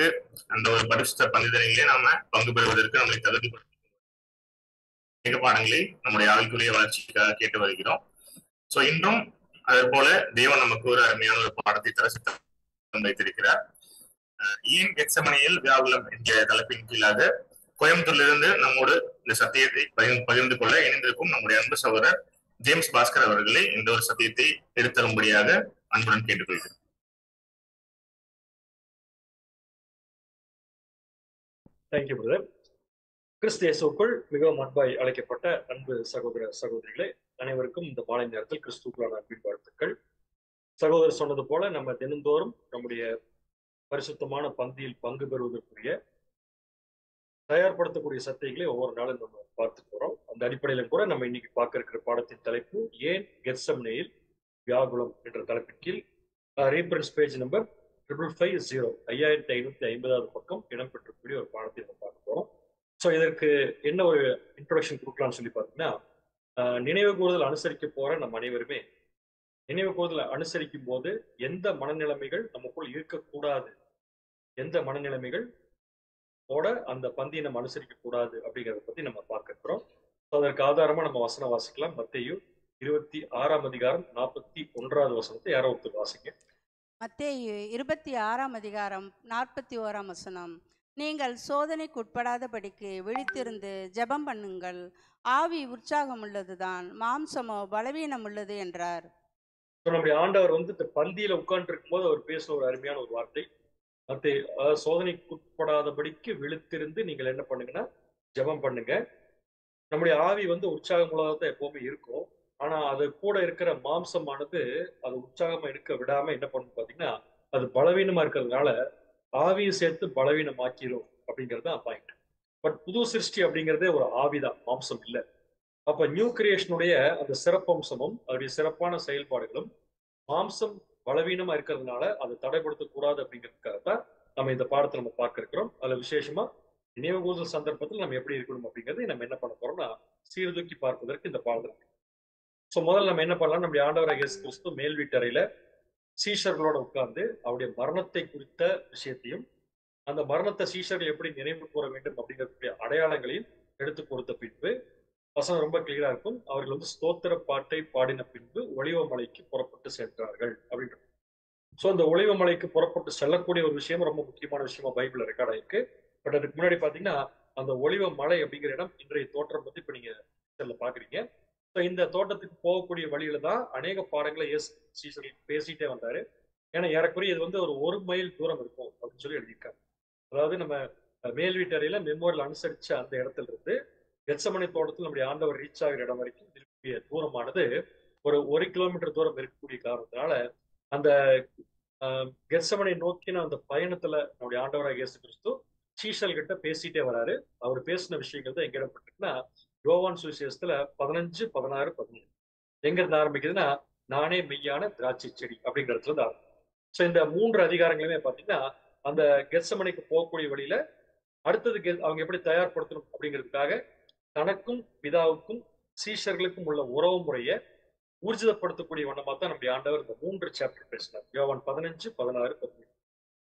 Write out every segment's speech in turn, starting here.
பெறுவதற்கு அந்த ஒரு பரிசுத்த பந்திதனையிலே நாம பங்கு பெறுவதற்கு நம்மை தகுதிப்படுத்த பாடங்களை நம்முடைய ஆவிக்குரிய வளர்ச்சிக்காக கேட்டு வருகிறோம். சோ இன்றும் அதே போல தேவன் நமக்கு ஒரு அருமையான ஒரு பாடத்தை தர சித்தம் வைத்திருக்கிறார். ஏன் கெத்செமனியில் வியாகுலம் என்ற தலைப்பின் கீழாக கோயம்புத்தூரிலிருந்து நம்மோடு இந்த சத்தியத்தை பகிர்ந்து கொள்ள இணைந்திருக்கும் நம்முடைய அன்பு சகோதரர் ஜேம்ஸ் பாஸ்கர் அவர்களை இந்த ஒரு சத்தியத்தை எடுத்தரும்படியாக அன்புடன் கேட்டுக்கொள்கிறேன். Thank you brother. கிறிஸ்து இயேசுவுக்குள் மிகவும் அன்பாய் அழைக்கப்பட்ட அன்பு சகோதர சகோதரிகளே, அனைவருக்கும் இந்த மாலை நேரத்தில் கிறிஸ்துவுக்குள்ளான அன்பின் வாழ்த்துக்கள். சகோதரர் சொன்னது போல நம்ம தினந்தோறும் நம்முடைய பரிசுத்தமான பந்தியில் பங்கு பெறுவதற்குரிய தயார்படுத்தக்கூடிய சத்தியங்களை ஒவ்வொரு நாளும் நம்ம பார்த்து போறோம். அந்த அடிப்படையில கூட நம்ம இன்னைக்கு பார்க்க இருக்கிற பாடத்தின் தலைப்பு ஏன் கெத்செமனேயில் வியாகுலம் என்ற தலைப்பின் கீழ் ரீஃபரன்ஸ் பேஜ் நம்பர் 550 5550வது பக்கம் இடம்பெற்றக்கூடிய ஒரு பாடத்தை நம்ம பார்க்க போறோம். ஸோ இதற்கு என்ன ஒரு இன்ட்ரோடக்ஷன் கொடுக்கலாம்னு சொல்லி பார்த்தீங்கன்னா, நினைவு கூறுதல் அனுசரிக்க போற நம்ம அனைவருமே நினைவு கூறுதல் அனுசரிக்கும் போது எந்த மனநிலைமைகள் நமக்குள் இருக்கக்கூடாது, எந்த மனநிலைமைகள் அந்த பந்தியை நம்ம அனுசரிக்க கூடாது அப்படிங்கிறத பத்தி நம்ம பார்க்க இருக்கிறோம். அதற்கு ஆதாரமா நம்ம வசனம் வாசிக்கலாம். மத்தேயு 26ஆம் அதிகாரம் 41வது வசனத்தை யாரோ ஒருத்தர் வாசிங்க. மத்தேயு 26ஆம் அதிகாரம் 41ஆம் வசனம். நீங்கள் சோதனைக்குட்படாதபடிக்கு விழித்திருந்து ஜெபம் பண்ணுங்கள், ஆவி உற்சாகம் உள்ளதுதான், மாம்சமோ பலவீனம் உள்ளது என்றார். நம்முடைய ஆண்டவர் வந்து பந்தியில உட்கார்ந்து இருக்கும் போது அவர் பேசுற ஒரு அருமையான ஒரு வார்த்தை, சோதனைக்குட்படாதபடிக்கு விழித்திருந்து நீங்கள் என்ன பண்ணுங்கன்னா ஜெபம் பண்ணுங்க. நம்முடைய ஆவி வந்து உற்சாகம் உள்ளதான் எப்பவுமே இருக்கும். ஆனா அது கூட இருக்கிற மாம்சமானது அது உற்சாகமா இருக்க விடாம என்ன பண்ணும் பாத்தீங்கன்னா, அது பலவீனமா இருக்கிறதுனால ஆவியை சேர்த்து பலவீனமாக்கிரும் அப்படிங்கிறது தான் பாயிண்ட். பட் புது சிருஷ்டி அப்படிங்கிறதே ஒரு ஆவிதான், மாம்சம் இல்லை. அப்ப நியூ கிரியேஷனுடைய அந்த சிறப்பம்சமும் அதனுடைய சிறப்பான செயல்பாடுகளும் மாம்சம் பலவீனமா இருக்கிறதுனால அதை தடைப்படுத்தக்கூடாது அப்படிங்கிறதுக்காகத்தான் நம்ம இந்த பாடத்தை நம்ம பார்க்க இருக்கிறோம். அதுல விசேஷமா நினைவு கூறுதல் சந்தர்ப்பத்தில் நம்ம எப்படி இருக்கணும் அப்படிங்கிறத நம்ம என்ன பண்ண போறோம்னா சீர்தூக்கி பார்ப்பதற்கு இந்த பாடத்தை. ஸோ முதல்ல நம்ம என்ன பண்ணலாம், நம்முடைய ஆண்டவராகிய இயேசு கிறிஸ்து மேல் வீட்டறையில சீஷர்களோட உட்கார்ந்து அவருடைய மரணத்தை குறித்த விஷயத்தையும் அந்த மரணத்தை சீஷர்கள் எப்படி நினைவு கூற வேண்டும் அப்படிங்கக்கூடிய அடையாளங்களையும் எடுத்து கொடுத்த பின்பு வசனம் ரொம்ப கிளியரா இருக்கும். அவர்கள் வந்து ஸ்தோத்திர பாட்டை பாடின பின்பு ஒலிவ மலைக்கு புறப்பட்டு சென்றார்கள் அப்படின்றது. ஸோ அந்த ஒலிவ மலைக்கு புறப்பட்டு செல்லக்கூடிய ஒரு விஷயம் ரொம்ப முக்கியமான விஷயமா பைபிள்ல ரெக்கார்ட் ஆயிருக்கு. பட் அதுக்கு முன்னாடி பாத்தீங்கன்னா அந்த ஒலிவ மலை அப்படிங்கிற இடம் இன்றைய தோற்றம் வந்து இப்ப நீங்க பாக்குறீங்க. ஸோ இந்த தோட்டத்துக்கு போகக்கூடிய வழியில தான் அநேக பாடங்களை சீசர்கள் பேசிட்டே வந்தாரு. ஏன்னா ஏறக்குறைய இது வந்து ஒரு மைல் தூரம் இருக்கும் அப்படின்னு சொல்லி எழுதியிருக்காங்க. அதாவது நம்ம மேல் வீட்டறையில மெமோரியல் அனுசரிச்ச அந்த இடத்துல இருந்து கெத்செமனே தோட்டத்தில் நம்முடைய ஆண்டவர் ரீச் ஆகிற இடம் வரைக்கும் இருக்கக்கூடிய தூரமானது ஒரு 1 கிலோமீட்டர் தூரம் இருக்கக்கூடிய காரணத்தினால அந்த கெத்செமனே நோக்கின அந்த பயணத்துல நம்முடைய ஆண்டவராக இயேசு கிறிஸ்து சீஷல் கிட்ட பேசிட்டே வராரு. அவர் பேசின விஷயங்கள் தான் எங்க இடப்பட்டிருக்குன்னா யோவான் சுவிசேஷத்துல 15, 16, 17 எங்க இருந்து ஆரம்பிக்குதுன்னா நானே மெய்யான திராட்சை செடி அப்படிங்கிறதுல இருந்து ஆரம்பிக்கும். ஸோ இந்த 3 அதிகாரங்களுமே பாத்தீங்கன்னா அந்த கெத்செமனேக்கு போகக்கூடிய வழியில அடுத்தது அவங்க எப்படி தயார்படுத்தணும் அப்படிங்கிறதுக்காக தனக்கும் பிதாவுக்கும் சீஷர்களுக்கும் உள்ள உறவு முறையை ஊர்ஜிதப்படுத்தக்கூடிய வண்ணமா தான் நம்முடைய ஆண்டவர் இந்த 3 சாப்டர் பேசினார். யோவான் 15, 16, 17.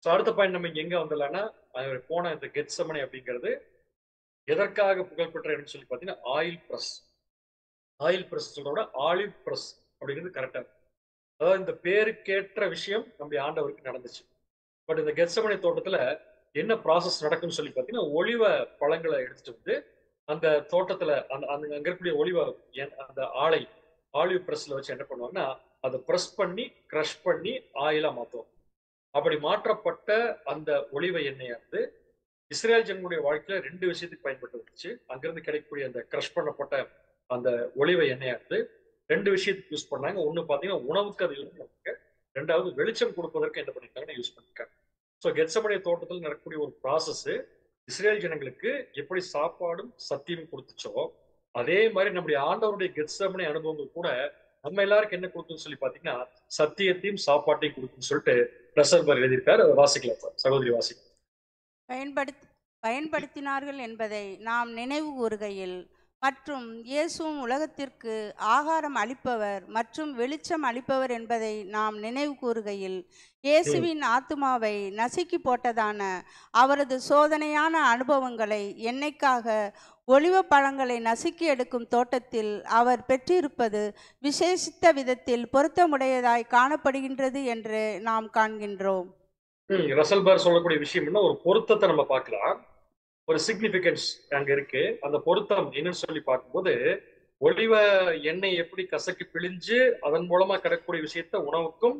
ஸோ அடுத்த பாயிண்ட் நம்ம எங்க வந்துடலாம்னா அவர் போன இந்த கெத்செமனே அப்படிங்கிறது எதற்காக புகழ்பெற்ற இடம்னு சொல்லி பார்த்தீங்கன்னா ஆயில் பிரஸ் சொல்றோட ஆலிவ் பிரஸ் அப்படிங்கிறது கரெக்டா. அதாவது இந்த பேருக்கேற்ற விஷயம் நம்முடைய ஆண்டவருக்கு நடந்துச்சு. பட் இந்த கெத்செமனே தோட்டத்துல என்ன ப்ராசஸ் நடக்கும்னு சொல்லி பார்த்தீங்கன்னா ஒலிவ பழங்களை எடுத்துட்டு வந்து அந்த தோட்டத்துல அங்க இருக்கக்கூடிய ஒலிவ அந்த ஆலிவ் பிரஸ்ல வச்சு என்ன பண்ணுவாங்கன்னா அதை பிரஸ் பண்ணி கிரஷ் பண்ணி ஆயிலா மாத்துவோம். அப்படி மாற்றப்பட்ட அந்த ஒலிவ எண்ணெயை வந்து இஸ்ரேல் ஜனங்களுடைய வாழ்க்கையில 2 விஷயத்துக்கு பயன்பட்டு வந்துச்சு. அங்கிருந்து கிடைக்கக்கூடிய அந்த கிரஷ் பண்ணப்பட்ட அந்த ஒலிவ எண்ணெயை வந்து 2 விஷயத்துக்கு யூஸ் பண்ணாங்க. ஒண்ணு பாத்தீங்கன்னா உணவுக்கு அது யூஸ் பண்ணிருக்காங்க, 2வது வெளிச்சம் கொடுப்பதற்கு என்ன பண்ணிருக்காங்கன்னா யூஸ் பண்ணிருக்காங்க. ஸோ கெத்செமனே தோட்டத்தில் நடக்கக்கூடிய ஒரு ப்ராசஸ் இஸ்ரேல் ஜனங்களுக்கு எப்படி சாப்பாடும் சத்தியமும் கொடுத்துச்சோ அதே மாதிரி நம்முடைய ஆண்டவருடைய கெத்செமனே அனுபவங்கள் கூட நம்ம எல்லாருக்கும் என்ன கொடுக்குன்னு சொல்லி பாத்தீங்கன்னா சத்தியத்தையும் சாப்பாட்டையும் கொடுக்குன்னு சொல்லிட்டு பிரசர்பர் எழுதியிருக்காரு. அதை வாசிக்கலாம் சகோதரி வாசிக்கலாம். பயன்படுத்தினார்கள் என்பதை நாம் நினைவு கூறுகையில் மற்றும் இயேசுவும் உலகத்திற்கு ஆகாரம் அளிப்பவர் மற்றும் வெளிச்சம் அளிப்பவர் என்பதை நாம் நினைவு கூறுகையில், இயேசுவின் ஆத்துமாவை நசுக்கி போட்டதான அவரது சோதனையான அனுபவங்களை என்னைக்காக ஒலிவ பழங்களை நசுக்கி எடுக்கும் தோட்டத்தில் அவர் பெற்றிருப்பது விசேஷித்த விதத்தில் பொருத்தமுடையதாய் காணப்படுகின்றது என்று நாம் காண்கின்றோம். ரசல்பார் சொல்லக்கூடிய விஷயம் என்ன, ஒரு பொருத்தத்தை நம்ம பார்க்கலாம். ஒரு சிக்னிபிகன்ஸ் அங்க இருக்கு. அந்த பொருத்தம் என்னன்னு சொல்லி பார்க்கும்போது, ஒலிவ எண்ணெய் எப்படி கசக்கி பிழிஞ்சு அதன் மூலமா கிடைக்கக்கூடிய விஷயத்த உணவுக்கும்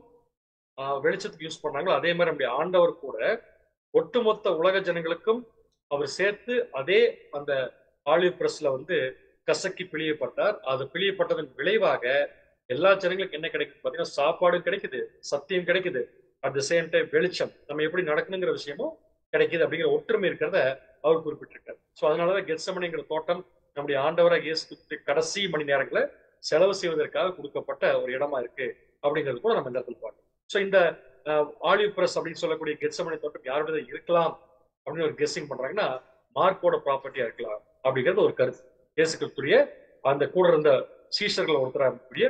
வெளிச்சத்துக்கு யூஸ் பண்ணாங்களோ, அதே மாதிரி நம்முடைய ஆண்டவர் கூட ஒட்டுமொத்த உலக ஜனங்களுக்கும் அவர் சேர்த்து அதே அந்த ஆலிவ் பிரஸ்ல கசக்கி பிழியப்பட்டார். அது பிழியப்பட்டதன் விளைவாக எல்லா ஜனங்களுக்கும் என்ன கிடைக்குது பாத்தீங்கன்னா, சாப்பாடும் கிடைக்குது, சத்தியம் கிடைக்குது, அட் த சேம் டைம் வெளிச்சம், நம்ம எப்படி நடக்கணுங்கிற விஷயமும் கிடைக்குது அப்படிங்கிற ஒற்றுமை இருக்கிறத அவர் குறிப்பிட்டிருக்காரு. ஸோ அதனாலதான் கெத்செமனேங்கிற தோட்டம் நம்முடைய ஆண்டவராக இயேசு கடைசி மணி நேரங்களை செலவு செய்வதற்காக கொடுக்கப்பட்ட ஒரு இடமா இருக்கு அப்படிங்கிறது கூட நம்ம இந்த இடத்துல பார்க்கணும். ஸோ இந்த ஆலிவ் பிரஸ் அப்படின்னு சொல்லக்கூடிய கெத்செமனே தோட்டம் யாரோட இருக்கலாம் அப்படின்னு ஒரு கெஸ்ஸிங் பண்றாங்கன்னா, மார்க்கோட ப்ராப்பர்ட்டியா இருக்கலாம் அப்படிங்கிறது ஒரு கருத்து. இயேசு கிறிஸ்துடைய அந்த கூட இருந்த சீஷர்கள் ஒருத்தராக இருக்கக்கூடிய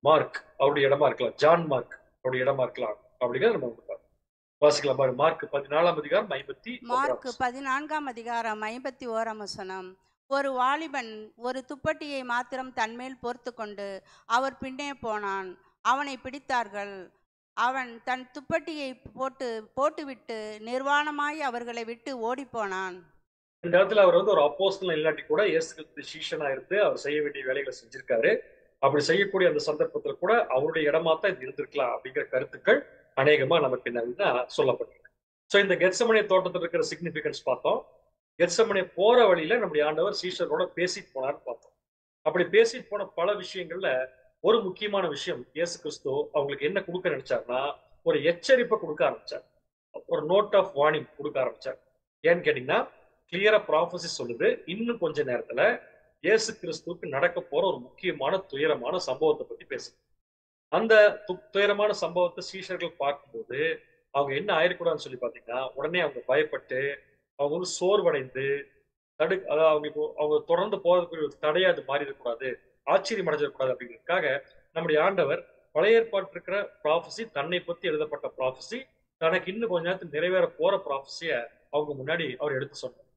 மார்க் அவருடைய இடமா இருக்கலாம், ஜான் மார்க் அவருடைய இடமா இருக்கலாம் அப்படிங்கிறத நம்ம வாசிக்கலாம். மார்க் 14ஆம் அதிகாரம் 51ஆம் வசனம். ஒரு வாலிபன் ஒரு துப்பட்டியை மாத்திரம் தன்மேல் போர்த்து கொண்டு அவர் பின்னே போனான். அவனை பிடித்தார்கள். அவன் தன் துப்பட்டியை போட்டுவிட்டு நிர்வாணமாய் அவர்களை விட்டு ஓடி போனான். இந்த இடத்துல அவர் ஒரு அப்போஸ்தலன் இல்லாட்டி கூட இயேசு கிறிஸ்து சீஷனா இருந்து அவர் செய்ய வேண்டிய வேலைகளை செஞ்சிருக்காரு. அப்படி செய்யக்கூடிய அந்த சந்தர்ப்பத்தில் கூட அவருடைய இடமா தான் இது இருந்திருக்கலாம் அப்படிங்கிற கருத்துக்கள் அநேகமா நமக்கு என்னன்னா சொல்லப்பட்டிருக்கு. ஸோ இந்த கெத்செமனே தோட்டத்தில் இருக்கிற சிக்னிபிகன்ஸ் பார்த்தோம். கெத்செமனே போற வழியில நம்முடைய ஆண்டவர் சீஷரோட பேசிட்டு போனார்னு பார்த்தோம். அப்படி பேசிட்டு போன பல விஷயங்கள்ல ஒரு முக்கியமான விஷயம், இயேசு கிறிஸ்து அவங்களுக்கு என்ன கொடுக்க நினைச்சாருன்னா, ஒரு எச்சரிப்பை கொடுக்க ஆரம்பிச்சார், ஒரு நோட் ஆஃப் வார்னிங் கொடுக்க ஆரம்பிச்சார். ஏன்னு கேட்டீங்கன்னா, கிளியரா ப்ராஃபஸி சொல்லுது, இன்னும் கொஞ்ச நேரத்துல இயேசு கிறிஸ்துவுக்கு நடக்க போற ஒரு முக்கியமான துயரமான சம்பவத்தை பத்தி பேசுது. அந்த துயரமான சம்பவத்தை சீஷர்கள் பார்க்கும்போது அவங்க என்ன ஆயிடக்கூடாதுன்னு சொல்லி பாத்தீங்கன்னா, உடனே அவங்க பயப்பட்டு அவங்க சோர்வடைந்து அதாவது அவங்க தொடர்ந்து போறதுக்கு ஒரு தடையா அது மாறி இருக்கக்கூடாது, ஆச்சரியம் அடைஞ்சிடக்கூடாது அப்படிங்கிறதுக்காக நம்முடைய ஆண்டவர் பழைய ஏற்பாட்டு இருக்கிற ப்ராஃபஸி, தன்னை பத்தி எழுதப்பட்ட ப்ராஃபஸி, தனக்கு இன்னும் கொஞ்ச நேரத்தில் நிறைவேற போற ப்ராஃபஸிய அவங்க முன்னாடி அவர் எடுத்து சொன்னார்.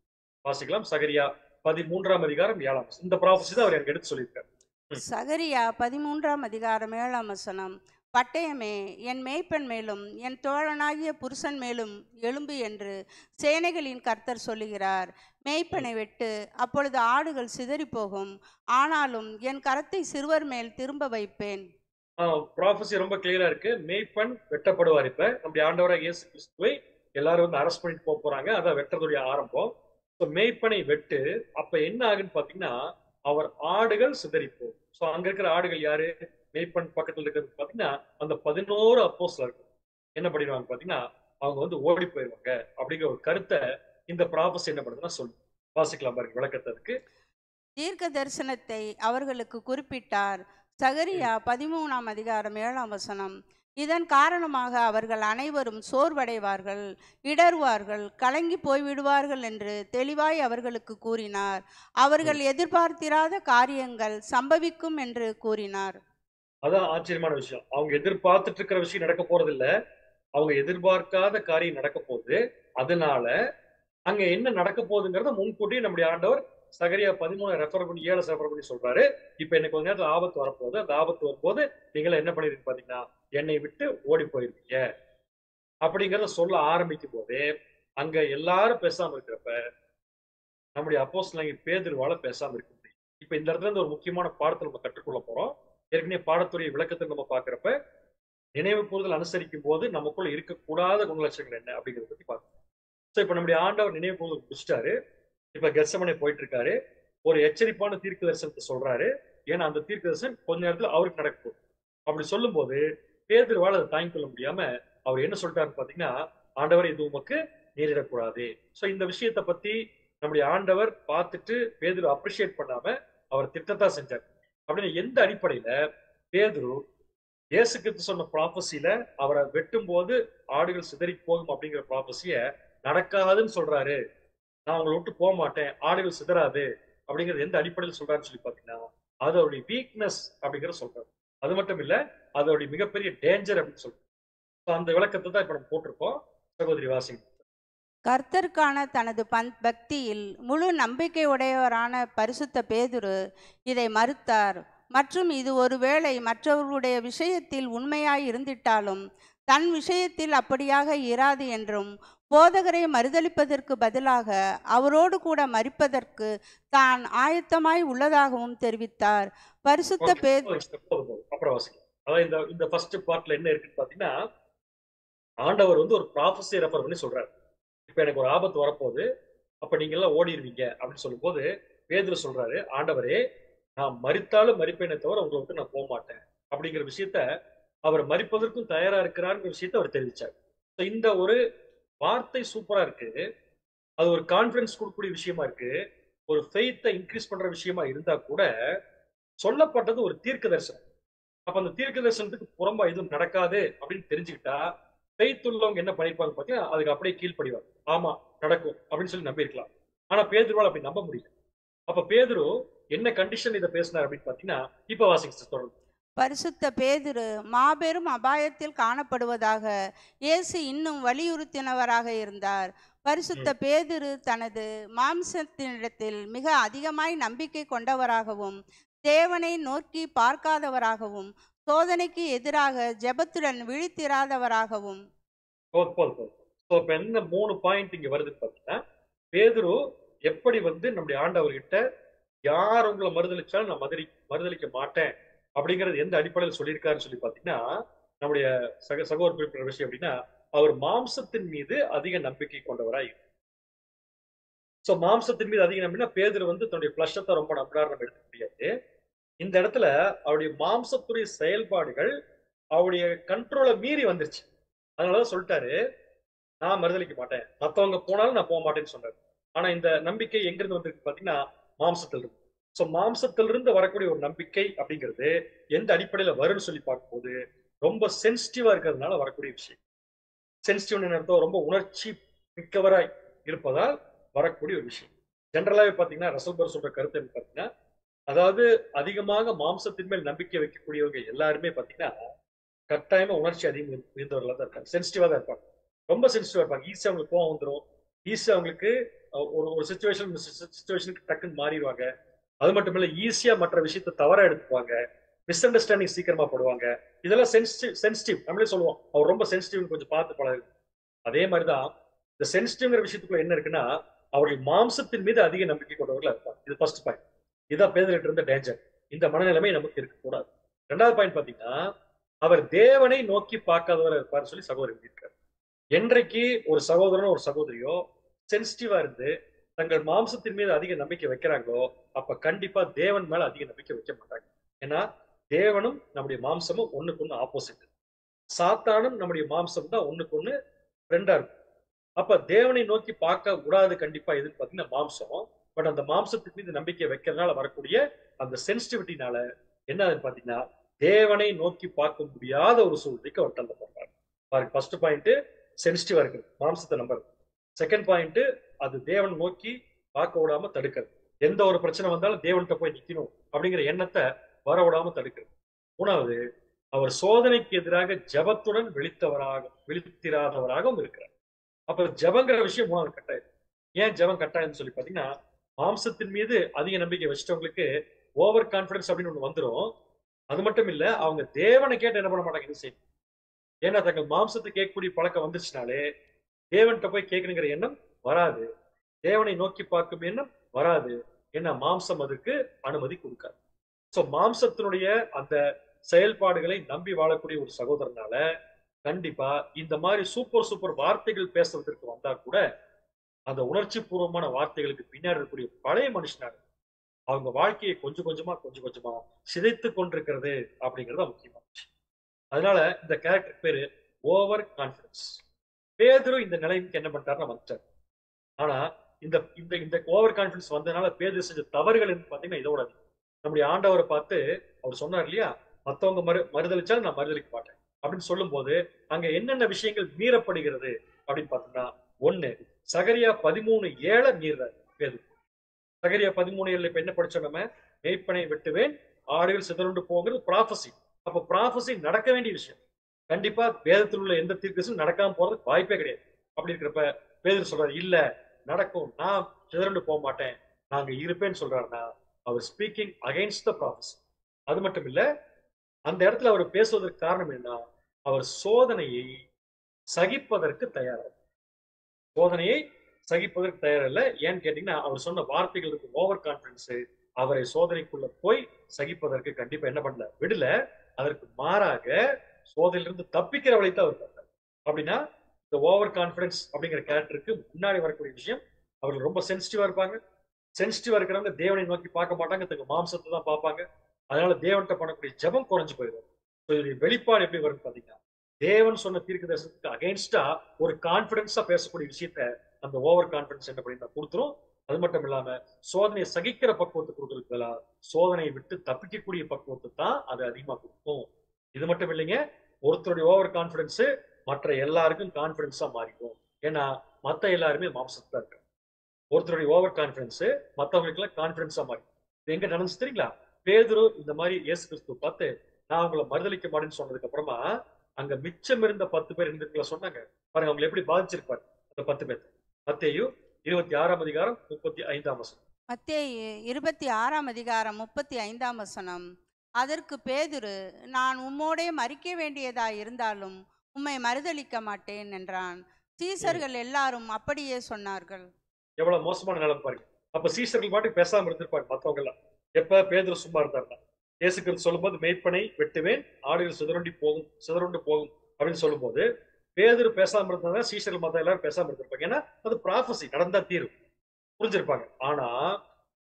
வாசிக்கலாம். சகரியா 13ஆம் அதிகாரம் 7ஆம் வசனம். இந்த ப்ராஃபஸி தான் அவர் எனக்கு எடுத்து சொல்லியிருக்காரு. சகரியா 13ஆம் அதிகாரம் 7ஆம் வசனம். பட்டயமே என் மேய்ப்பன் மேலும் என் தோழனாகிய புருஷன் மேலும் எழும்பு என்று சேனைகளின் கர்த்தர் சொல்லுகிறார். மேய்ப்பனை வெட்டு, அப்பொழுது ஆடுகள் சிதறி போகும், ஆனாலும் என் கரத்தை சிறுவர் மேல் திரும்ப வைப்பேன். ப்ராஃபஸி ரொம்ப கிளியரா இருக்கு. மேய்ப்பன் வெட்டப்படுவார். இப்ப நம்முடைய ஆண்டவராக இயேசு கிறிஸ்துவை எல்லாரும் அரெஸ்ட் பண்ணிட்டு போறாங்க. அதான் வெட்டுறதுடைய ஆரம்பம். மேய்ப்பனை வெட்டு, அப்ப என்ன ஆகுன்னு பாத்தீங்கன்னா, அவர் ஆடுகள் சிதறிப்போம். ஸோ அங்க இருக்கிற ஆடுகள் யாரு? மேய்ப்பன் பக்கத்துல இருக்கிறது பாத்தீங்கன்னா அந்த 11 அப்போஸ்தலர்கள் என்ன பண்ணிடுவாங்க பாத்தீங்கன்னா, அவங்க ஓடி போயிடுவாங்க அப்படிங்கிற ஒரு கருத்தை இந்த ப்ராஃபஸி என்ன பண்ணுதுன்னா சொல்லு. வாசிக்கலாம் பாருங்க விளக்கத்திற்கு. தீர்க்க தரிசனத்தை அவர்களுக்கு குறிப்பிட்டார். சகரியா 13ஆம் அதிகாரம் 7ஆம் வசனம். இதன் காரணமாக அவர்கள் அனைவரும் சோர்வடைவார்கள், இடறுவார்கள், கலங்கி போய்விடுவார்கள் என்று தெளிவாய் அவர்களுக்கு கூறினார். அவர்கள் எதிர்பார்த்திராத காரியங்கள் சம்பவிக்கும் என்று கூறினார். அதான் ஆச்சரியமான விஷயம். அவங்க எதிர்பார்த்துட்டு இருக்கிற விஷயம் நடக்க போறது இல்ல, அவங்க எதிர்பார்க்காத காரியம் நடக்க போகுது. அதனால அங்க என்ன நடக்க போகுதுங்கிறத முன்கூட்டி நம்முடைய ஆண்டவர் சகரியா 13 ரெஃபர் பண்ணி 7 ரெஃபர் பண்ணி சொல்றாரு. இப்ப எனக்கு கொஞ்ச நேரத்துல ஆபத்து வரப்போகுது. அந்த ஆபத்து வரும்போது நீங்க என்ன பண்ணிருக்கீங்க பாத்தீங்கன்னா, என்னை விட்டு ஓடி போயிருக்கீங்க அப்படிங்கிறத சொல்ல ஆரம்பிக்கும் போதே அங்க எல்லாரும் பேசாம இருக்கிறப்ப நம்முடைய அப்போஸ்தலனாகிய பேதுருவால பேசாம இருக்க முடியும். இப்ப இந்த இடத்துல இருந்து ஒரு முக்கியமான பாடத்தை நம்ம கற்றுக்கொள்ள போறோம். ஏற்கனவே பாடத்துடைய விளக்கத்தை நம்ம பாக்குறப்ப நினைவு கூறுதல் அனுசரிக்கும் போது நமக்குள்ள இருக்கக்கூடாத குணலட்சணங்கள் என்ன அப்படிங்கிறத பத்தி பார்க்கணும். ஸோ இப்ப நம்முடைய ஆண்டவர் நினைவு கூறுதல் முடிச்சிட்டாரு. இப்ப கெத்செமனே போயிட்டு இருக்காரு. ஒரு எச்சரிப்பான தீர்க்க தரிசனத்தை சொல்றாரு. ஏன்னா அந்த தீர்க்க தரிசனம் கொஞ்ச நேரத்துல அவருக்கு நடக்க போகுது. அப்படி சொல்லும் போது பேதுருவால் அதை தாங்கிக் கொள்ள முடியாம அவர் என்ன சொல்லிட்டாருன்னு பாத்தீங்கன்னா, ஆண்டவர் இது உமக்கு நேரிடக்கூடாது. ஸோ இந்த விஷயத்த பத்தி நம்முடைய ஆண்டவர் பார்த்துட்டு பேதுரு அப்ரிஷியேட் பண்ணாம அவர் திட்டத்தா செஞ்சார். அப்படின்னு எந்த அடிப்படையில பேதுரு இயேசு கிறிஸ்து சொன்ன ப்ராபசியில அவரை வெட்டும் போது ஆடுகள் சிதறி போகும் அப்படிங்கிற ப்ராபசிய நடக்காதுன்னு சொல்றாரு. நான் உங்களை விட்டு போக மாட்டேன், ஆடுகள் சிதறாது அப்படிங்கிறது எந்த அடிப்படையில் சொல்றாருன்னு சொல்லி பாத்தீங்கன்னா அதோடைய வீக்னஸ் அப்படிங்கறத சொல்றாரு. அது மட்டும் இல்ல, அதோடைய மிகப்பெரிய டேஞ்சர் அப்படின்னு சொல்றாரு. அந்த விளக்கத்தை தான் இப்ப நம்ம போட்டிருக்கோம். சகோதரி வாசிங்க. கர்த்தருக்கான தனது பக்தியில் முழு நம்பிக்கை உடையவரான பரிசுத்த பேதுரு இதை மறுத்தார். மற்றும் இது ஒருவேளை மற்றவர்களுடைய விஷயத்தில் உண்மையாய் இருந்திட்டாலும் தன் விஷயத்தில் அப்படியாக இராது என்றும், போதகரை மறுதலிப்பதற்கு பதிலாக அவரோடு கூட மரிப்பதற்கு தான் ஆயத்தமாய் உள்ளதாகவும் தெரிவித்தார். பரிசுத்த அப்புறம் வாசிங்க. அதாவது இந்த ஃபர்ஸ்ட் பார்ட்ல என்ன இருக்குன்னு பாத்தீங்கன்னா, ஆண்டவர் வந்து ஒரு ப்ராஃபஸியை ரெஃபர் பண்ணி சொல்றாரு. இப்ப எனக்கு ஒரு ஆபத்து வரப்போகுது, அப்ப நீங்க எல்லாம் ஓடிடுவீங்க அப்படின்னு சொல்லும் போது பேதுரு சொல்றாரு, ஆண்டவரே நான் மரித்தாலும் மரிப்பேனே தவிர உங்களை விட்டு நான் போக மாட்டேன் அப்படிங்கிற விஷயத்த அவர் மரிப்பதற்கும் தயாரா இருக்கிறாருங்கிற விஷயத்த அவர் தெரிவிச்சார். இந்த ஒரு வார்த்தை சூப்பரா இருக்கு. அது ஒரு கான்பிடன்ஸ் கொடுக்கக்கூடிய விஷயமா இருக்கு. ஒரு ஃபெய்த்தை இன்க்ரீஸ் பண்ற விஷயமா இருந்தா கூட சொல்லப்பட்டது ஒரு தீர்க்க தரிசனம். அப்ப அந்த தீர்க்க தரிசனத்துக்கு புறம்பா எதுவும் நடக்காது அப்படின்னு தெரிஞ்சுக்கிட்டா ஃபெய்த் உள்ளவங்க என்ன பண்ணிருப்பாங்க பாத்தீங்கன்னா அதுக்கு அப்படியே கீழ்ப்படிவாங்க. ஆமா நடக்கும் அப்படின்னு சொல்லி நம்பி இருக்கலாம். ஆனா பேதுருவால் அப்படி நம்ப முடியல. அப்ப பேதுரு என்ன கண்டிஷன் இதை பேசினார் அப்படின்னு பாத்தீங்கன்னா இப்ப வாசிங்க தொடர்ந்து. பரிசுத்த பேதுரு மாபெரும் அபாயத்தில் காணப்படுவதாக இயேசு இன்னும் வலியுறுத்தினவராக இருந்தார். பரிசுத்த பேதுரு தனது மாம்சத்தினிடத்தில் மிக அதிகமாய் நம்பிக்கை கொண்டவராகவும் தேவனை நோக்கி பார்க்காதவராகவும் சோதனைக்கு எதிராக ஜெபத்துடன் விழித்திராதவராகவும். என்ன 3 பாயிண்ட் இங்க வருது பாத்தீங்கன்னா, பேதுரு எப்படி வந்து நம்முடைய ஆண்டவர்கிட்ட யார் உங்களை மறுதளிச்சாலும் நான் மறுதளிக்க மாட்டேன் அப்படிங்கிறது எந்த அடிப்படையில் சொல்லியிருக்காருன்னு சொல்லி பாத்தீங்கன்னா, நம்முடைய சகோதர குறிப்பிட்ட விஷயம் அப்படின்னா, அவர் மாம்சத்தின் மீது அதிக நம்பிக்கை கொண்டவராய். சோ மாம்சத்தின் மீது அதிக நம்பினா பேதுரு வந்து தன்னுடைய பிளஷத்தை ரொம்ப நம்புறாரு நம்ம எடுக்க முடியாது. இந்த இடத்துல அவருடைய மாம்சத்துடைய செயல்பாடுகள் அவருடைய கண்ட்ரோலை மீறி வந்துருச்சு. அதனாலதான் சொல்லிட்டாரு, நான் மறுதளிக்க மாட்டேன், மத்தவங்க போனாலும் நான் போக மாட்டேன்னு சொன்னாரு. ஆனா இந்த நம்பிக்கை எங்கிருந்து வந்திருக்கு பாத்தீங்கன்னா மாம்சத்திலிருந்து. சோ மாம்சத்திலிருந்து வரக்கூடிய ஒரு நம்பிக்கை அப்படிங்கிறது எந்த அடிப்படையில வரும்னு சொல்லி பார்க்கும்போது ரொம்ப சென்சிட்டிவா இருக்கிறதுனால வரக்கூடிய விஷயம். சென்சிட்டிவ் அர்த்தம் ரொம்ப உணர்ச்சி மிக்கவராய் இருப்பதால் வரக்கூடிய ஒரு விஷயம். ஜென்ரலாவே பாத்தீங்கன்னா ரசல்பர் சொல்ற கருத்து என்ன பாத்தீங்கன்னா, அதாவது அதிகமாக மாம்சத்தின் மேல் நம்பிக்கை வைக்கக்கூடியவங்க எல்லாருமே பாத்தீங்கன்னா கட்டாயமா உணர்ச்சி அதிகம் இருந்தவர்களா தான் இருக்காங்க. சென்சிட்டிவா தான் இருப்பாங்க. ரொம்ப சென்சிட்டிவா இருப்பாங்க. ஈஸியா அவங்களுக்கு கோவம் வந்துடும். ஈஸியா அவங்களுக்கு ஒரு சுச்சுவேஷனுக்கு டக்குன்னு மாறிடுவாங்க. அது மட்டும் இல்ல ஈஸியா மற்ற விஷயத்த தவறா எடுத்துப்பாங்க. மிஸ் அண்டர்ஸ்டாண்டிங் சீக்கிரமா படுவாங்க. இதெல்லாம் சென்சிட்டிவ் நம்மளே சொல்லுவோம், அவர் ரொம்ப சென்சிட்டிவ், கொஞ்சம் பார்த்து பழகு. அதே மாதிரிதான் இந்த சென்சிட்டிவ்ங்கிற விஷயத்துக்குள்ள என்ன இருக்குன்னா, அவர்கள் மாம்சத்தின் மீது அதிக நம்பிக்கை கொண்டவர்களா இருப்பாங்க. இது ஃபர்ஸ்ட் பாயிண்ட். இதான் பேதுருகிட்ட இருந்த டேஞ்சர். இந்த மனநிலைமை நமக்கு இருக்கக்கூடாது. 2வது பாயிண்ட் பாத்தீங்கன்னா, அவர் தேவனை நோக்கி பார்க்காதவராக இருப்பார் சொல்லி சகோதரர் இருக்காரு. என்றைக்கு ஒரு சகோதரனோ ஒரு சகோதரியோ சென்சிட்டிவா இருந்து தங்கள் மாம்சத்தின் மீது அதிக நம்பிக்கை வைக்கிறாங்களோ அப்ப கண்டிப்பா தேவன் மேல அதிக நம்பிக்கை வைக்க மாட்டாங்க. ஏன்னா தேவனும் நம்முடைய மாம்சமும் ஒண்ணுக்கு ஒண்ணு ஆப்போசிட். சாத்தானும் நம்முடைய மாம்சம் தான் ஒண்ணுக்கு ஒண்ணு ஃப்ரெண்டா இருக்கும். அப்ப தேவனை நோக்கி பார்க்க கூடாது கண்டிப்பா எதுன்னு பாத்தீங்கன்னா மாம்சம். பட் அந்த மாம்சத்துக்கு மீது நம்பிக்கை வைக்கிறதுனால வரக்கூடிய அந்த சென்சிட்டிவிட்டினால என்ன ஆகுதுன்னு பாத்தீங்கன்னா தேவனை நோக்கி பார்க்க முடியாத ஒரு சூழ்நிலைக்கு அவர் தள்ளப்படுறாரு. பாருங்க, ஃபர்ஸ்ட் பாயிண்ட் சென்சிட்டிவா இருக்கு, மாம்சத்தை நம்புறது. செகண்ட் பாயிண்ட் அது தேவன் நோக்கி பார்க்க விடாம தடுக்கிறது. எந்த ஒரு பிரச்சனை வந்தாலும் தேவன்கிட்ட போய் நிக்கணும் அப்படிங்கிற எண்ணத்தை வர விடாம தடுக்கிறது. 3வது அவர் சோதனைக்கு எதிராக ஜபத்துடன் விழித்திராதவராகவும் இருக்கிறார். அப்ப ஜபங்கிற விஷயம் 3வது கட்டாயம். ஏன் ஜபம் கட்டாயம்னு சொல்லி பாத்தீங்கன்னா, மாம்சத்தின் மீது அதிக நம்பிக்கை வச்சுட்டவங்களுக்கு ஓவர் கான்பிடன்ஸ் அப்படின்னு ஒண்ணு வந்துடும். அது மட்டும் இல்ல, அவங்க தேவனை கேட்டு என்ன பண்ண மாட்டாங்க, என்ன செய்யும். ஏன்னா தங்கள் மாம்சத்தை கேட்கக்கூடிய பழக்கம் வந்துச்சுனாலே தேவன்கிட்ட போய் கேட்கணுங்கிற எண்ணம் வராது. தேவனை நோக்கி பார்க்கும் எண்ணம் வராது. ஏன்னா மாம்சம் அதுக்கு அனுமதி கொடுக்காது. சோ மாம்சத்தினுடைய அந்த செயல்பாடுகளை நம்பி வாழக்கூடிய ஒரு சகோதரனால கண்டிப்பா இந்த மாதிரி சூப்பர் வார்த்தைகள் பேசுவதற்கு வந்தா கூட அந்த உணர்ச்சி பூர்வமான வார்த்தைகளுக்கு பின்னாடி இருக்கக்கூடிய பழைய மனுஷனாக அவங்க வாழ்க்கையை கொஞ்சம் கொஞ்சமா சிதைத்து கொண்டிருக்கிறது அப்படிங்கறது முக்கியமான விஷயம். அதனால இந்த கேரக்டர் பேரு ஓவர் கான்பிடன்ஸ். பேதுரு இந்த நிலைமைக்கு என்ன பண்ணிட்டாருன்னா வந்துட்டார். ஆனா இந்த இந்த இந்த ஓவர் கான்பிடன்ஸ் வந்ததுனால பேதுரு செஞ்ச தவறுகள் பாத்தீங்கன்னா இதோட நம்முடைய ஆண்டவரை பார்த்து அவர் சொன்னார் இல்லையா, மத்தவங்க மறுதளிச்சாலும் நான் மறுதளிக்க மாட்டேன் அப்படின்னு சொல்லும் போது அங்க என்னென்ன விஷயங்கள் மீறப்படுகிறது அப்படின்னு பாத்தீங்கன்னா, 1 சகரியா 13:7 மீறார் பேதுரு. சகரியா 13 இப்ப என்ன படிச்சோம் நம்ம? மேய்ப்பனை வெட்டுவேன், ஆடுகள் சிதறுண்டு போகிறது ப்ராஃபசி. அப்ப ப்ராஃபசி நடக்க வேண்டிய விஷயம். கண்டிப்பா வேதத்தில் உள்ள எந்த தீர்க்கதரிசியும் நடக்காம போறதுக்கு வாய்ப்பே கிடையாது. அப்படி இருக்கிறப்ப பேதுரு சொல்றாரு, இல்ல நடக்கும், நான் சிதறண்டு போக மாட்டேன், நாங்க இருப்பேன்னு சொல்றாருன்னா அவர் ஸ்பீக்கிங் அகைன்ஸ்ட் த ப்ராஃபசி. அது மட்டும் இல்ல, அந்த இடத்துல அவர் பேசுவதற்கு காரணம் என்ன? அவர் சோதனையை சகிப்பதற்கு தயார். சோதனையை சகிப்பதற்கு தயார் இல்ல. ஏன்னு கேட்டீங்கன்னா, அவர் சொன்ன வார்த்தைகளுக்கு ஓவர் கான்பிடன்ஸ் அவரை சோதனைக்குள்ள போய் சகிப்பதற்கு கண்டிப்பா என்ன பண்ணல, விடல. அதற்கு மாறாக சோதனையிலிருந்து தப்பிக்கிற வழி தான் அவர் பண்ணார். அப்படின்னா இந்த ஓவர் கான்பிடன்ஸ் அப்படிங்கிற கேரக்டருக்கு முன்னாடி வரக்கூடிய விஷயம், அவர்கள் ரொம்ப சென்சிட்டிவா இருப்பாங்க. சென்சிட்டிவா இருக்கிறவங்க தேவனை நோக்கி பார்க்க மாட்டாங்க, தங்க மாம்சத்தை தான் பார்ப்பாங்க. அதனால தேவன்கிட்ட பண்ணக்கூடிய ஜெபம் குறைஞ்சு போயிடும். இதனுடைய வெளிப்பாடு எப்படி வரும் பாத்தீங்கன்னா, தேவன் சொன்ன தீர்க்க தரிசனத்துக்கு அகைன்ஸ்டா ஒரு கான்பிடன்ஸா பேசக்கூடிய விஷயத்த அந்த ஓவர் கான்பிடன்ஸ் என்ன பண்ணி கொடுத்துரும். அது மட்டும் இல்லாம சோதனையை சகிக்கிற பக்குவத்தை கொடுக்கறதுக்கு பதிலா சோதனையை விட்டு தப்பிக்கக்கூடிய பக்குவத்தை தான் அது அதிகமா கொடுக்கும். இது மட்டும் இல்லைங்க, ஒருத்தருடைய ஓவர் கான்பிடன்ஸ் மற்ற எல்லாருக்கும் கான்பிடன்ஸா மாறிக்கும். ஏன்னா மத்த எல்லாருமே மாம்சத்தை இருக்கு. ஒருத்தருடைய ஓவர் கான்பிடன்ஸ் மற்றவங்களுக்கு எல்லாம் கான்பிடன்ஸா மாறி. இது எங்க நடந்துச்சு தெரியுங்களா? பேதுரு இந்த மாதிரி இயேசு கிறிஸ்து பார்த்து நான் உங்களை மறுதளிக்க மாட்டேன்னு சொன்னதுக்கு அப்புறமா அங்க மிச்சம் இருந்த 10 பேர் இருந்துருக்கல சொன்னாங்க பாருங்க, அவங்களை எப்படி பாதிச்சிருப்பாரு அந்த 10 பேர். மத்தேயு 26ஆம் அதிகாரம் 35ஆம் வசனம். மத்தேயு 26ஆம் அதிகாரம் 35ஆம் வசனம். அதற்கு பேதுரு, நான் உம்மோடே மரிக்க வேண்டியதா இருந்தாலும் உம்மை மறுதலிக்க மாட்டேன் என்றான். சீசர்கள் எல்லாரும் அப்படியே சொன்னார்கள். எவ்வளவு மோசமான நிலைமை பாருங்க. அப்ப சீசர்கள் பாட்டுக்கு பேசாம இருந்திருப்பாங்க மத்தவங்க எல்லாம். எப்ப பேதுரு சும்மா இருந்தாருன்னா, இயேசு கிறிஸ்து சொல்லும்போது மேய்ப்பனை வெட்டுவேன், ஆடுகள் சிதறுண்டு போகும் அப்படின்னு சொல்லும்போது பேதுரு பேசாம இருந்தா சீசர்கள் மத்த எல்லாரும் பேசாம இருந்திருப்பாங்க. ஏன்னா அது ப்ராஃபசி, நடந்தா தீரும், புரிஞ்சிருப்பாங்க. ஆனா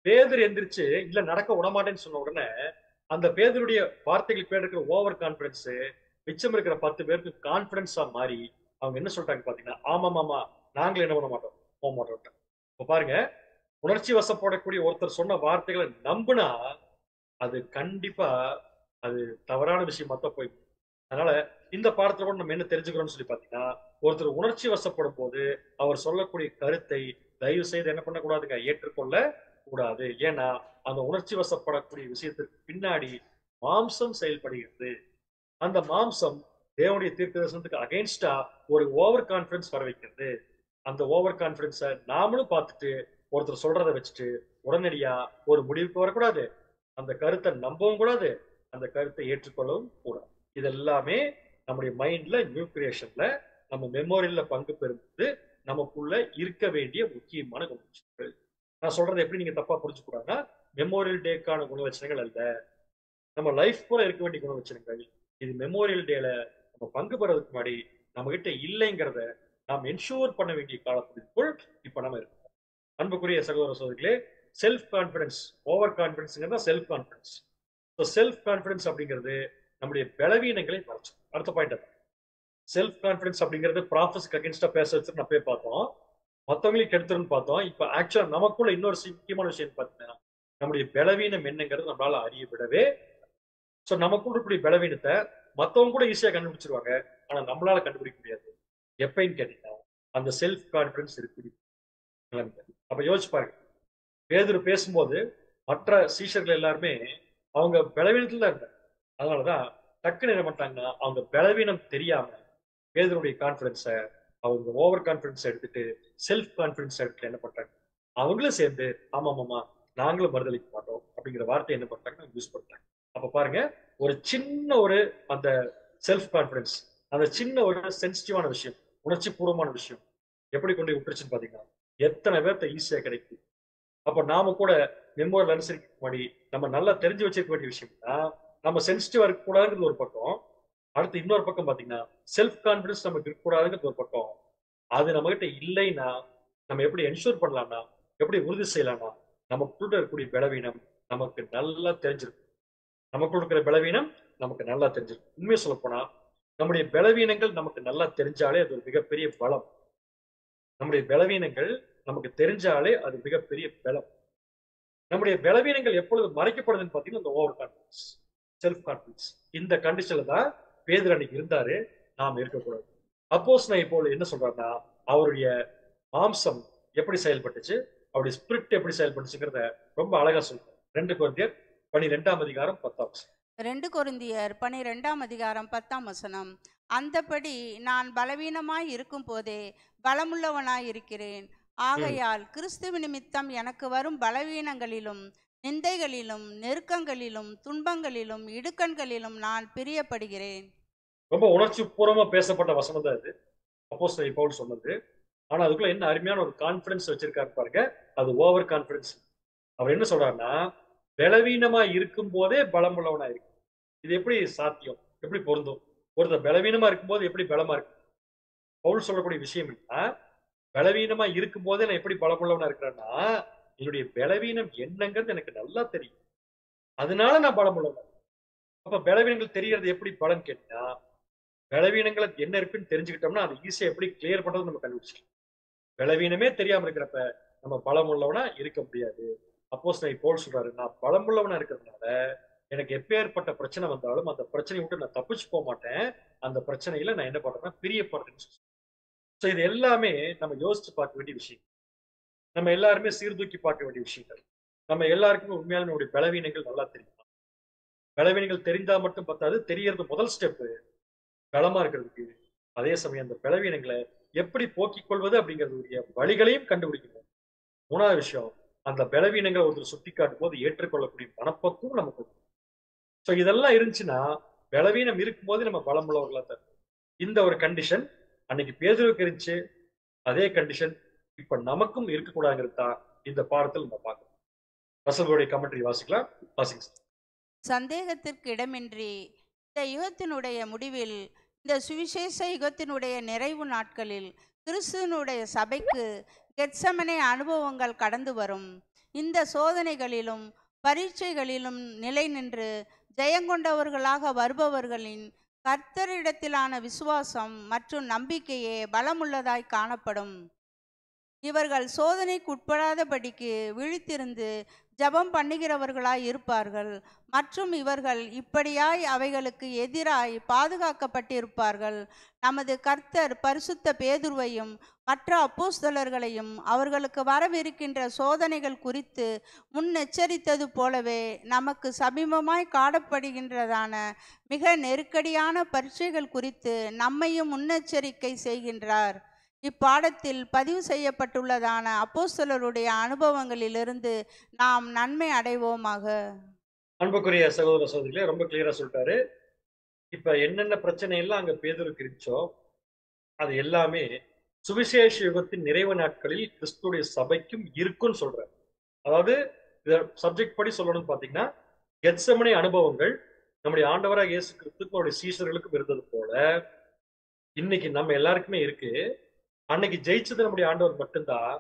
பேதுரு எந்திரிச்சு இல்ல நடக்க விடமாட்டேன்னு சொன்ன உடனே அந்த பேதுருடைய வார்த்தைகள் பேர் இருக்கிற ஓவர் கான்பிடன்ஸ் மிச்சம் இருக்கிற 10 பேருக்கு கான்பிடன்ஸா மாறி அவங்க என்ன சொல்லிட்டாங்க பாத்தீங்கன்னா, ஆமாமாமா நாங்களும் என்ன பண்ண மாட்டோம், போக மாட்டோம். இப்ப பாருங்க, உணர்ச்சி வசப்படக்கூடிய ஒருத்தர் சொன்ன வார்த்தைகளை நம்புனா அது கண்டிப்பா அது தவறான விஷயம் மத்த போய். அதனால இந்த பாடத்துல கூட நம்ம என்ன தெரிஞ்சுக்கிறோம்னு சொல்லி பாத்தீங்கன்னா, ஒருத்தர் உணர்ச்சி வசப்படும் போது அவர் சொல்லக்கூடிய கருத்தை தயவு செய்து என்ன பண்ணக்கூடாதுங்க, ஏற்றுக்கொள்ள கூடாது. ஏன்னா அந்த உணர்ச்சி வசப்படக்கூடிய விஷயத்திற்கு பின்னாடி மாம்சம் செயல்படுகிறது. அந்த மாம்சம் தேவனுடைய தீர்க்க தரிசனத்துக்கு அகைன்ஸ்டா ஒரு ஓவர் கான்பிடன்ஸ் வர வைக்கிறது. அந்த ஓவர் கான்பிடன்ஸை நாமளும் பார்த்துட்டு ஒருத்தர் சொல்றதை வச்சுட்டு உடனடியா ஒரு முடிவுக்கு வரக்கூடாது, அந்த கருத்தை நம்பவும் கூடாது, அந்த கருத்தை ஏற்றுக்கொள்ளவும் கூடாது. இது எல்லாமே நம்முடைய மைண்ட்ல நியூ கிரியேஷன்ல நம்ம மெமோரியல்ல பங்கு பெறும்போது நமக்குள்ள இருக்க வேண்டிய முக்கியமான குணலட்சணங்கள். நான் சொல்றதை எப்படி நீங்க தப்பா புரிஞ்சுக்கூடாதுன்னா, மெமோரியல் டேக்கான குணலட்சணங்கள் அல்ல, நம்ம லைஃப் போல இருக்க வேண்டிய குணலட்சணங்கள். இது மெமோரியல் டேல நம்ம பங்கு பெறதுக்கு முன்னாடி நம்ம கிட்ட இல்லைங்கிறத நாம் என்ஷூர் பண்ண வேண்டிய காலப்பகுதிக்குள் இப்ப நம்ம இருக்கோம். அன்புக்குரிய சகோதர சகோதரிகளே, செல்ஃப் கான்பிடன்ஸ், ஓவர் கான்பிடன்ஸ்ங்கிறதா செல்ஃப் கான்பிடன்ஸ். செல்ஃப் கான்பிடன்ஸ் அப்படிங்கிறது நம்முடைய பலவீனங்களை மறைச்சு. அடுத்த பாயிண்ட், செல்ஃப் கான்பிடன்ஸ் அப்படிங்கிறது ப்ராஃபஸ்க்கு அகேன்ஸ்டா பேச வச்சு நம்ம போய் பார்த்தோம், மற்றவங்களுக்கு எடுத்துருன்னு பார்த்தோம். இப்ப ஆக்சுவலா நமக்குள்ள இன்னொரு முக்கியமான விஷயம் பார்த்தீங்கன்னா, நம்முடைய பலவீனம் என்னங்கிறது நம்மளால அறிய விடவே. ஸோ நமக்குள்ள இருக்கக்கூடிய பலவீனத்தை மற்றவங்க கூட ஈஸியா கண்டுபிடிச்சிருவாங்க, ஆனா நம்மளால கண்டுபிடிக்க முடியாது. எப்பன்னு கேட்டீங்கன்னா அந்த செல்ஃப் கான்பிடன்ஸ் இருக்கு. அப்ப யோசிச்சு பாருங்க, பேதுரு பேசும்போது மற்ற சீஷர்கள் எல்லாருமே அவங்க பலவீனத்துல தான் இருந்தாங்க. அதனாலதான் டக்குன்னு என்ன பண்ணிட்டாங்கன்னா, அவங்க பலவீனம் தெரியாம பேதுருடைய கான்பிடன்ஸை அவங்க ஓவர் கான்பிடன்ஸ் எடுத்துட்டு செல்ஃப் கான்பிடன்ஸ் எடுத்துட்டு என்ன பண்றாங்க, அவங்களும் சேர்ந்து ஆமாமாமா நாங்களும் மறுதளிக்க மாட்டோம் அப்படிங்கிற வார்த்தை என்ன பண்றாங்கன்னா யூஸ் பண்றாங்க. அப்ப பாருங்க, ஒரு சின்ன ஒரு அந்த செல்ஃப் கான்பிடன்ஸ், அந்த சின்ன ஒரு சென்சிட்டிவான விஷயம், உணர்ச்சி பூர்வமான விஷயம் எப்படி கொண்டு விட்டுருச்சுன்னு பாத்தீங்கன்னா எத்தனை பேர்த்த ஈஸியா கிடைக்கும். அப்ப நாம கூட மெமோரியல் அனுசரிக்க முன்னாடி நம்ம நல்லா தெரிஞ்சு வச்சிருக்க வேண்டிய விஷயம்னா, நம்ம சென்சிட்டிவா இருக்கக்கூடாதுங்கிறது ஒரு பக்கம், அடுத்து இன்னொரு பக்கம் பாத்தீங்கன்னா செல்ஃப் கான்பிடன்ஸ் நமக்கு இருக்கக்கூடாதுங்கிறது ஒரு பக்கம். அது நம்ம கிட்ட இல்லைன்னா நம்ம எப்படி என்ஷூர் பண்ணலாம்னா, எப்படி உறுதி செய்யலாம்னா, நமக்குள்ள இருக்கக்கூடிய பலவீனம் நமக்கு நல்லா தெரிஞ்சிருக்கும். நமக்குள்ள இருக்கிற பலவீனம் நமக்கு நல்லா தெரிஞ்சிருக்கும். உண்மையை சொல்ல போனா நம்முடைய பலவீனங்கள் நமக்கு நல்லா தெரிஞ்சாலே அது ஒரு மிகப்பெரிய பலம். நம்முடைய பலவீனங்கள் நமக்கு தெரிஞ்சாலே அது மிகப்பெரிய பலம். நம்முடைய பலவீனங்கள் எப்பொழுது மறைக்கப்படுதுன்னு பாத்தீங்கன்னா இந்த ஓவர் கான்பிடன்ஸ், செல்ஃப் கான்பிடன்ஸ். இந்த கண்டிஷன்ல தான் பேதுரு அன்னைக்கு இருந்தாரு, நாம் இருக்கக்கூடாது. அப்போஸ்தலன் இப்போ என்ன சொல்றாருன்னா, அவருடைய மாம்சம் எப்படி செயல்பட்டுச்சு, அவருடைய ஸ்பிரிட் எப்படி செயல்பட்டுச்சுங்கிறத ரொம்ப அழகா சொல்றாரு. 2 கொரிந்தியர் 12ஆம் அதிகாரம் 10ஆம் வசனம். 2 கொரிந்தியர் 12ஆம் அதிகாரம் 10ஆம் வசனம். அந்தபடி நான் பலவீனமாய் இருக்கும் போதே பலமுள்ளவனாய் இருக்கிறேன். ஆகையால் கிறிஸ்துவ நிமித்தம் எனக்கு வரும் பலவீனங்களிலும் நிந்தைகளிலும் நெருக்கங்களிலும் துன்பங்களிலும் இடுக்கண்களிலும் நான் பிரியப்படுகிறேன். ரொம்ப உணர்ச்சி பூர்வமா பேசப்பட்ட வசனம் தான் இது, அப்போஸ்தலன் பவுல் சொன்னது. ஆனா அதுக்குள்ள என்ன அருமையான ஒரு கான்பிடன்ஸ் வச்சிருக்காரு பாருங்க. அது ஓவர் கான்பிடன்ஸ். அவர் என்ன சொல்றாருன்னா, பலவீனமா இருக்கும் போதே பலமுள்ளவனா இருக்கு. இது எப்படி சாத்தியம், எப்படி பொருந்தும்? ஒருத்தர் பலவீனமா இருக்கும்போது எப்படி பலமா இருக்கு? பவுல் சொல்லக்கூடிய விஷயம் என்ன, பலவீனமா இருக்கும் போதே நான் எப்படி பலமுள்ளவனா இருக்கிறேன்னா, என்னுடைய பலவீனம் என்னங்கிறது எனக்கு நல்லா தெரியும், அதனால நான் பலமுள்ளவன். அப்ப பலவீனங்கள் தெரியறது எப்படி பலன் கேட்டா, பலவீனங்களை என்ன இருக்குன்னு தெரிஞ்சுக்கிட்டோம்னா அது ஈஸியா எப்படி கிளியர் பண்றது நம்ம கண்டுபிடிச்சிக்கலாம். பலவீனமே தெரியாம இருக்கிறப்ப நம்ம பலமுள்ளவனா இருக்க முடியாது. அப்போஸ்தலன் பவுல் சொல்றாரு, நான் பலமுள்ளவனா இருக்கிறதுனால எனக்கு எப்பேற்பட்ட பிரச்சனை வந்தாலும் அந்த பிரச்சனையை விட்டு நான் தப்பிச்சு போக மாட்டேன். அந்த பிரச்சனையில நான் என்ன பண்றேன்னா பிரியப்படுறேன்னு சொல்லி. ஸோ இது எல்லாமே நம்ம யோசிச்சு பார்க்க வேண்டிய விஷயம். நம்ம எல்லாருமே சீர்தூக்கி பார்க்க வேண்டிய விஷயங்கள். நம்ம எல்லாருக்குமே உண்மையான நம்முடைய பலவீனங்கள் நல்லா தெரியும். பலவீனங்கள் தெரிந்தா மட்டும் பத்தாது, தெரியறது முதல் ஸ்டெப் பலமா இருக்கிறதுக்கு. அதே சமயம் அந்த பலவீனங்களை எப்படி போக்கிக் கொள்வது அப்படிங்கிறதுடைய வழிகளையும் கண்டுபிடிக்கணும். 3வது விஷயம், அந்த பலவீனங்களை ஒருத்தர் சுட்டி காட்டும் போது ஏற்றுக்கொள்ளக்கூடிய மனப்பக்குவம் நமக்கு. ஸோ இதெல்லாம் இருந்துச்சுன்னா பலவீனம் இருக்கும்போது நம்ம பலமுள்ளவர்களா தான். இந்த ஒரு கண்டிஷன் அன்னைக்கு பேதுருவுக்கு இருந்துச்சு, அதே கண்டிஷன் இப்ப நமக்கும் இருக்கக்கூடாதுங்கிறது தான் இந்த பாடத்தில் நம்ம பார்க்கணும். ரசலுடைய கமெண்ட்ரி வாசிக்கலாம், வாசிங்க. சந்தேகத்திற்கு இடமின்றி இந்த யுகத்தினுடைய முடிவில், இந்த சுவிசேஷ யுகத்தினுடைய நிறைவு நாட்களில் கிறிஸ்துவனுடைய சபைக்கு கெத்சமனே அனுபவங்கள் கடந்து வரும். இந்த சோதனைகளிலும் பரீட்சைகளிலும் நிலை நின்று ஜெயங்கொண்டவர்களாக வருபவர்களின் கர்த்தரிடத்திலான விசுவாசம் மற்றும் நம்பிக்கையே பலமுள்ளதாய் காணப்படும். இவர்கள் சோதனைக்குட்படாதபடிக்கு விழித்திருந்து ஜெபம் பண்ணுகிறவர்களாய் இருப்பார்கள். மற்றும் இவர்கள் இப்படியாய் அவைகளுக்கு எதிராய் பாதுகாக்கப்பட்டிருப்பார்கள். நமது கர்த்தர் பரிசுத்த பேதுருவையும் மற்ற அப்போஸ்தலர்களையும் அவர்களுக்கு வரவிருக்கின்ற சோதனைகள் குறித்து முன்னெச்சரித்தது போலவே நமக்கு சமீபமாய் காணப்படுகின்றதான மிக நெருக்கடியான பரீட்சைகள் குறித்து நம்மையும் முன்னெச்சரிக்கை செய்கின்றார். இப்பாடத்தில் பதிவு செய்யப்பட்டுள்ளதான அப்போஸ்தலருடைய அனுபவங்களிலிருந்து நாம் நன்மை அடைவோமாக. அன்புக்குரிய சகோதர சகோதரிகளே, ரொம்ப கிளியரா சொல்லிட்டாரு. இப்ப என்னென்ன பிரச்சனை எல்லாம் அங்க பேதுருக்கு இருந்துச்சோ அது எல்லாமே சுவிசேஷ யுகத்தின் நிறைவு நாட்களில் கிறிஸ்துடைய சபைக்கும் இருக்குன்னு சொல்றாரு. அதாவது சப்ஜெக்ட் படி சொல்லணும்னு பாத்தீங்கன்னா, கெத்செமனே அனுபவங்கள் நம்முடைய ஆண்டவராக இயேசு கிறிஸ்துக்கும் அவருடைய சீஷர்களுக்கும் இருந்தது போல இன்னைக்கு நம்ம எல்லாருக்குமே இருக்கு. அன்னைக்கு ஜெயிச்சது நம்முடைய ஆண்டவர் மட்டும்தான்.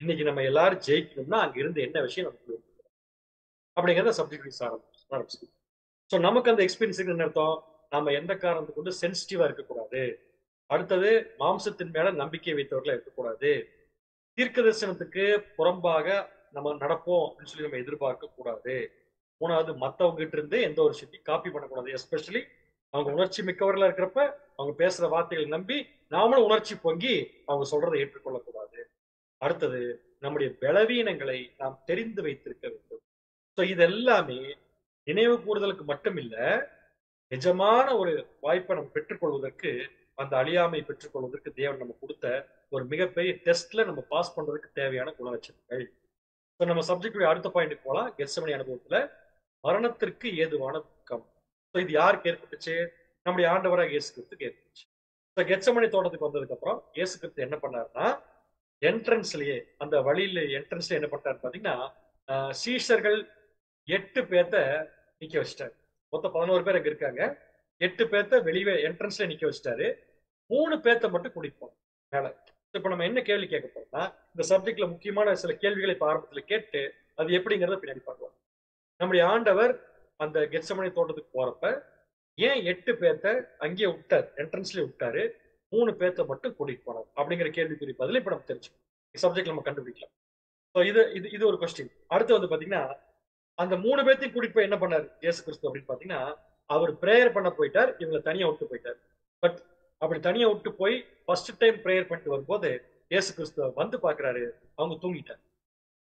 இன்னைக்கு நம்ம எல்லாரும் ஜெயிக்கணும்னா அங்க இருந்து என்ன விஷயம் நமக்கு அப்படிங்கிறத சப்ஜெக்ட் ஆரம்பிச்சு. ஸோ நமக்கு அந்த எக்ஸ்பீரியன்ஸ் என்ன அர்த்தம், நம்ம எந்த காரணத்துக்கு கொண்டு சென்சிட்டிவா இருக்கக்கூடாது. அடுத்தது, மாம்சத்தின் மேல நம்பிக்கை வைத்தவர்களா இருக்கக்கூடாது. தீர்க்க தரிசனத்துக்கு புறம்பாக நம்ம நடப்போம் அப்படின்னு சொல்லி நம்ம எதிர்பார்க்க கூடாது. 3வது, மற்றவங்க கிட்ட இருந்து எந்த ஒரு விஷயத்தையும் காப்பி பண்ணக்கூடாது. எஸ்பெஷலி அவங்க உணர்ச்சி மிக்கவர்களா இருக்கிறப்ப அவங்க பேசுற வார்த்தைகளை நம்பி நாமளும் உணர்ச்சி பொங்கி அவங்க சொல்றதை ஏற்றுக்கொள்ளக்கூடாது. அடுத்தது, நம்முடைய பலவீனங்களை நாம் தெரிந்து வைத்திருக்க வேண்டும். ஸோ இது எல்லாமே நினைவு கூறுதலுக்கு மட்டும் இல்ல, நிஜமான ஒரு வாய்ப்பை நம்ம பெற்றுக்கொள்வதற்கு, அந்த அழியாமை பெற்றுக்கொள்வதற்கு தேவன் நம்ம கொடுத்த ஒரு மிகப்பெரிய டெஸ்ட்ல நம்ம பாஸ் பண்றதுக்கு தேவையான குணலட்சணங்கள். இப்போ நம்ம சப்ஜெக்ட் அடுத்த பாயிண்ட் போலாம். கெத்செமனே அனுபவத்துல மரணத்திற்கு ஏதுவான துக்கம். ஸோ இது யாருக்கு ஏற்பட்டுச்சு? நம்முடைய ஆண்டவராக இயேசு கிறிஸ்துக்கு ஏற்பட்டுச்சு. ஸோ கெத்செமனே தோட்டத்துக்கு வந்ததுக்கு அப்புறம் இயேசு கிறிஸ்து என்ன பண்ணாருன்னா, என்ட்ரன்ஸ்லயே, அந்த வழியில என்ட்ரன்ஸ்ல என்ன பண்ணாரு பாத்தீங்கன்னா, சீஷர்கள் 8 பேர்த்த நிக்க வச்சிட்டாரு. மொத்தம் 11 பேர் அங்க இருக்காங்க. 8 பேர்த்த வெளியே என்ட்ரன்ஸ்ல நிக்க வச்சிட்டாரு. 3 பேர்த்த மட்டும் குடிப்போம் மேல. இப்ப நம்ம என்ன கேள்வி கேட்க போறோம்னா, இந்த சப்ஜெக்ட்ல முக்கியமான சில கேள்விகளை இப்ப ஆரம்பத்துல கேட்டு அது எப்படிங்கிறத பின்னாடி பார்க்கலாம். நம்முடைய ஆண்டவர் அந்த கெத்செமனே தோட்டத்துக்கு போறப்ப ஏன் 8 பேர்த்த அங்கேயே விட்டார், என்ட்ரன்ஸ்லயே விட்டாரு, 3 பேர்த்த மட்டும் கூட்டிட்டு போனார் அப்படிங்கிற கேள்விக்குறி பதில் இப்ப நம்ம தெரிஞ்சுக்கணும். சப்ஜெக்ட் நம்ம கண்டுபிடிக்கலாம். இது ஒரு கொஸ்டின். அடுத்து வந்து பாத்தீங்கன்னா, அந்த 3 பேர்த்தையும் கூட்டிட்டு போய் என்ன பண்ணாரு இயேசு கிறிஸ்து அப்படின்னு பாத்தீங்கன்னா, அவர் பிரேயர் பண்ண போயிட்டார், இவங்களை தனியா விட்டு போயிட்டார். பட் அப்படி தனியா விட்டு போய் ஃபர்ஸ்ட் டைம் பிரேயர் பண்ணிட்டு வரும்போது இயேசு கிறிஸ்து வந்து பாக்குறாரு, அவங்க தூங்கிட்டார்.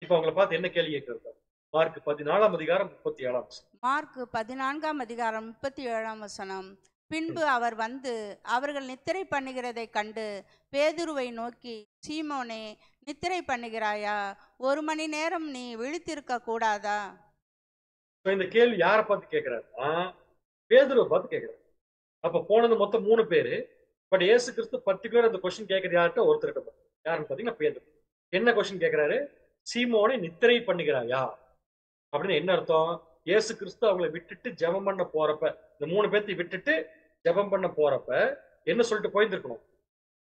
இப்ப அவங்களை பார்த்து என்ன கேள்வி கேட்கிறது? மார்க் 14ஆம் அதிகாரம் 37ஆம் வசனம். மார்க் 14ஆம் அதிகாரம் 37ஆம் வசனம். பின்பு அவர் வந்து அவர்கள் நித்திரை பண்ணுகிறதை கண்டு பேதுருவை நோக்கி, சீமோனே, நித்திரை பண்ணுகிறாயா? 1 மணி நேரம் நீ விழித்திருக்க கூடாதா? இந்த கேள்வி யாரை பார்த்து கேட்கிறாருன்னா பேதுருவை பார்த்து கேட்கிறாரு. அப்ப போனது மொத்தம் 3 பேரு. பட் இயேசு கிறிஸ்து பர்டிகுலர் அந்த கொஸ்டின் கேட்கறது யார்கிட்ட? ஒருத்தர்கிட்ட. யாருன்னு பாத்தீங்கன்னா பேதுரு. என்ன கொஸ்டின் கேட்கிறாரு? சீமோனை நித்திரை பண்ணுகிறாயா அப்படின்னு என்ன அர்த்தம்? இயேசு கிறிஸ்து அவங்களை விட்டுட்டு ஜெபம் பண்ண போறப்ப, இந்த 3 பேர்த்தையும் விட்டுட்டு ஜெபம் பண்ண போறப்ப என்ன சொல்லிட்டு போயிருக்கணும்?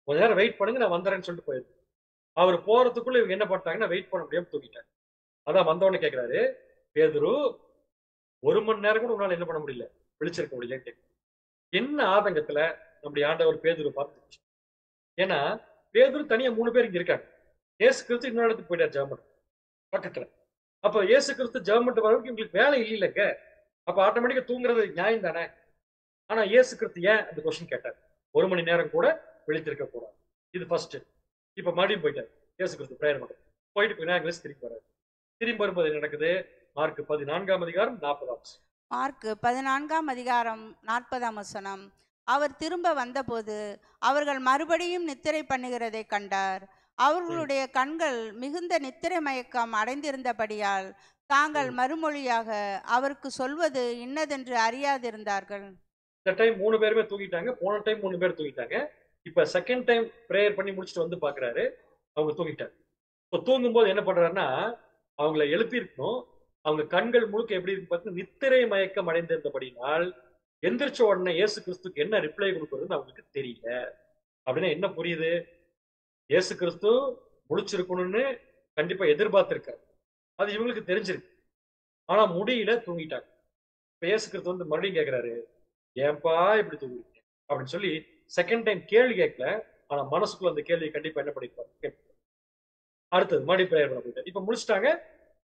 கொஞ்ச நேரம் வெயிட் பண்ணுங்க, நான் வந்துறேன்னு சொல்லிட்டு போயிருக்கு. அவர் போறதுக்குள்ள இவங்க என்ன பண்ணிட்டாங்கன்னா வெயிட் பண்ண முடியாம தூக்கிட்டாங்க. அதான் வந்தவொடனே கேட்கிறாரு பேதுரு, 1 மணி நேரம் கூட உன்னால என்ன பண்ண முடியல, விழிச்சிருக்க முடியல. என்ன ஆதங்கத்துல நம்முடைய ஆண்டவர் பேதுரு பார்த்து. ஏன்னா பேதுரு தனியா 3 பேர் இங்க இருக்காங்க. இயேசு கிறிஸ்து இன்னொரு இடத்துக்கு போயிட்டார் ஜெபம் பக்கத்துல. அப்ப இயேசு கிறிஸ்து ஜெபம் பண்ணிட்டு வரவங்களுக்கு உங்களுக்கு வேலை இல்லைங்க. அப்ப ஆட்டோமேட்டிக்கா தூங்குறது நியாயம் தானே. ஆனா இயேசு கிறிஸ்து ஏன் அந்த கொஸ்டின் கேட்டார்? 1 மணி நேரம் கூட விழித்திருக்க கூடாது. இது ஃபர்ஸ்ட். இப்ப மறுபடியும் போயிட்டார் இயேசு கிறிஸ்து பிரேயர் பண்ண. போயிட்டு கொஞ்ச நேரம் திரும்பி வர்றாரு. திரும்பி வரும்போது என்ன நடக்குது? மார்க் 14ஆம் அதிகாரம் 40ஆம் வசனம். மார்க் 14ஆம் அதிகாரம் 40ஆம் வசனம். அவர் திரும்ப வந்தபோது அவர்கள் மறுபடியும் நித்திரை பண்ணுகிறதை கண்டார். அவர்களுடைய கண்கள் மிகுந்த நித்திரை மயக்கம் அடைந்திருந்தபடியால் தாங்கள் மறுமொழியாக அவருக்கு சொல்வது இன்னதென்று அறியாதிருந்தார்கள். இந்த டைம் 3 பேருமே தூங்கிட்டாங்க. போன டைம் 3 பேர் தூங்கிட்டாங்க. இப்ப செகண்ட் டைம் பிரேயர் பண்ணி முடிச்சுட்டு வந்து பாக்குறாரு, அவங்க தூங்கிட்டாங்க. இப்போ தூங்கும்போது என்ன பண்றாருன்னா அவங்களை எழுப்பியிருக்கணும். அவங்க கண்கள் முழுக்க எப்படி இருக்கு பார்த்தீங்கன்னா நித்திரை மயக்கம் அடைந்திருந்தபடினால் எந்திரிச்ச உடனே இயேசு கிறிஸ்துக்கு என்ன ரிப்ளை கொடுக்கறதுன்னு அவங்களுக்கு தெரியல. அப்படின்னா என்ன புரியுது? இயேசு கிறிஸ்து முழிச்சிருக்கணும்னு கண்டிப்பா எதிர்பார்த்திருக்காரு. அது இவங்களுக்கு தெரிஞ்சிருக்கு. ஆனா முடியல, தூங்கிட்டாங்க. இப்ப இயேசு கிறிஸ்து வந்து மறுபடியும் கேட்கிறாரு, ஏன்பா இப்படி தூங்குறீங்க அப்படின்னு சொல்லி செகண்ட் டைம் கேள்வி கேட்கல. ஆனா மனசுக்குள்ள அந்த கேள்வி கண்டிப்பா என்ன பண்ணிருப்பாரு. அடுத்தது மறுபடியும் பிரேயர் பண்ண போயிட்டார். இப்ப முடிச்சுட்டாங்க,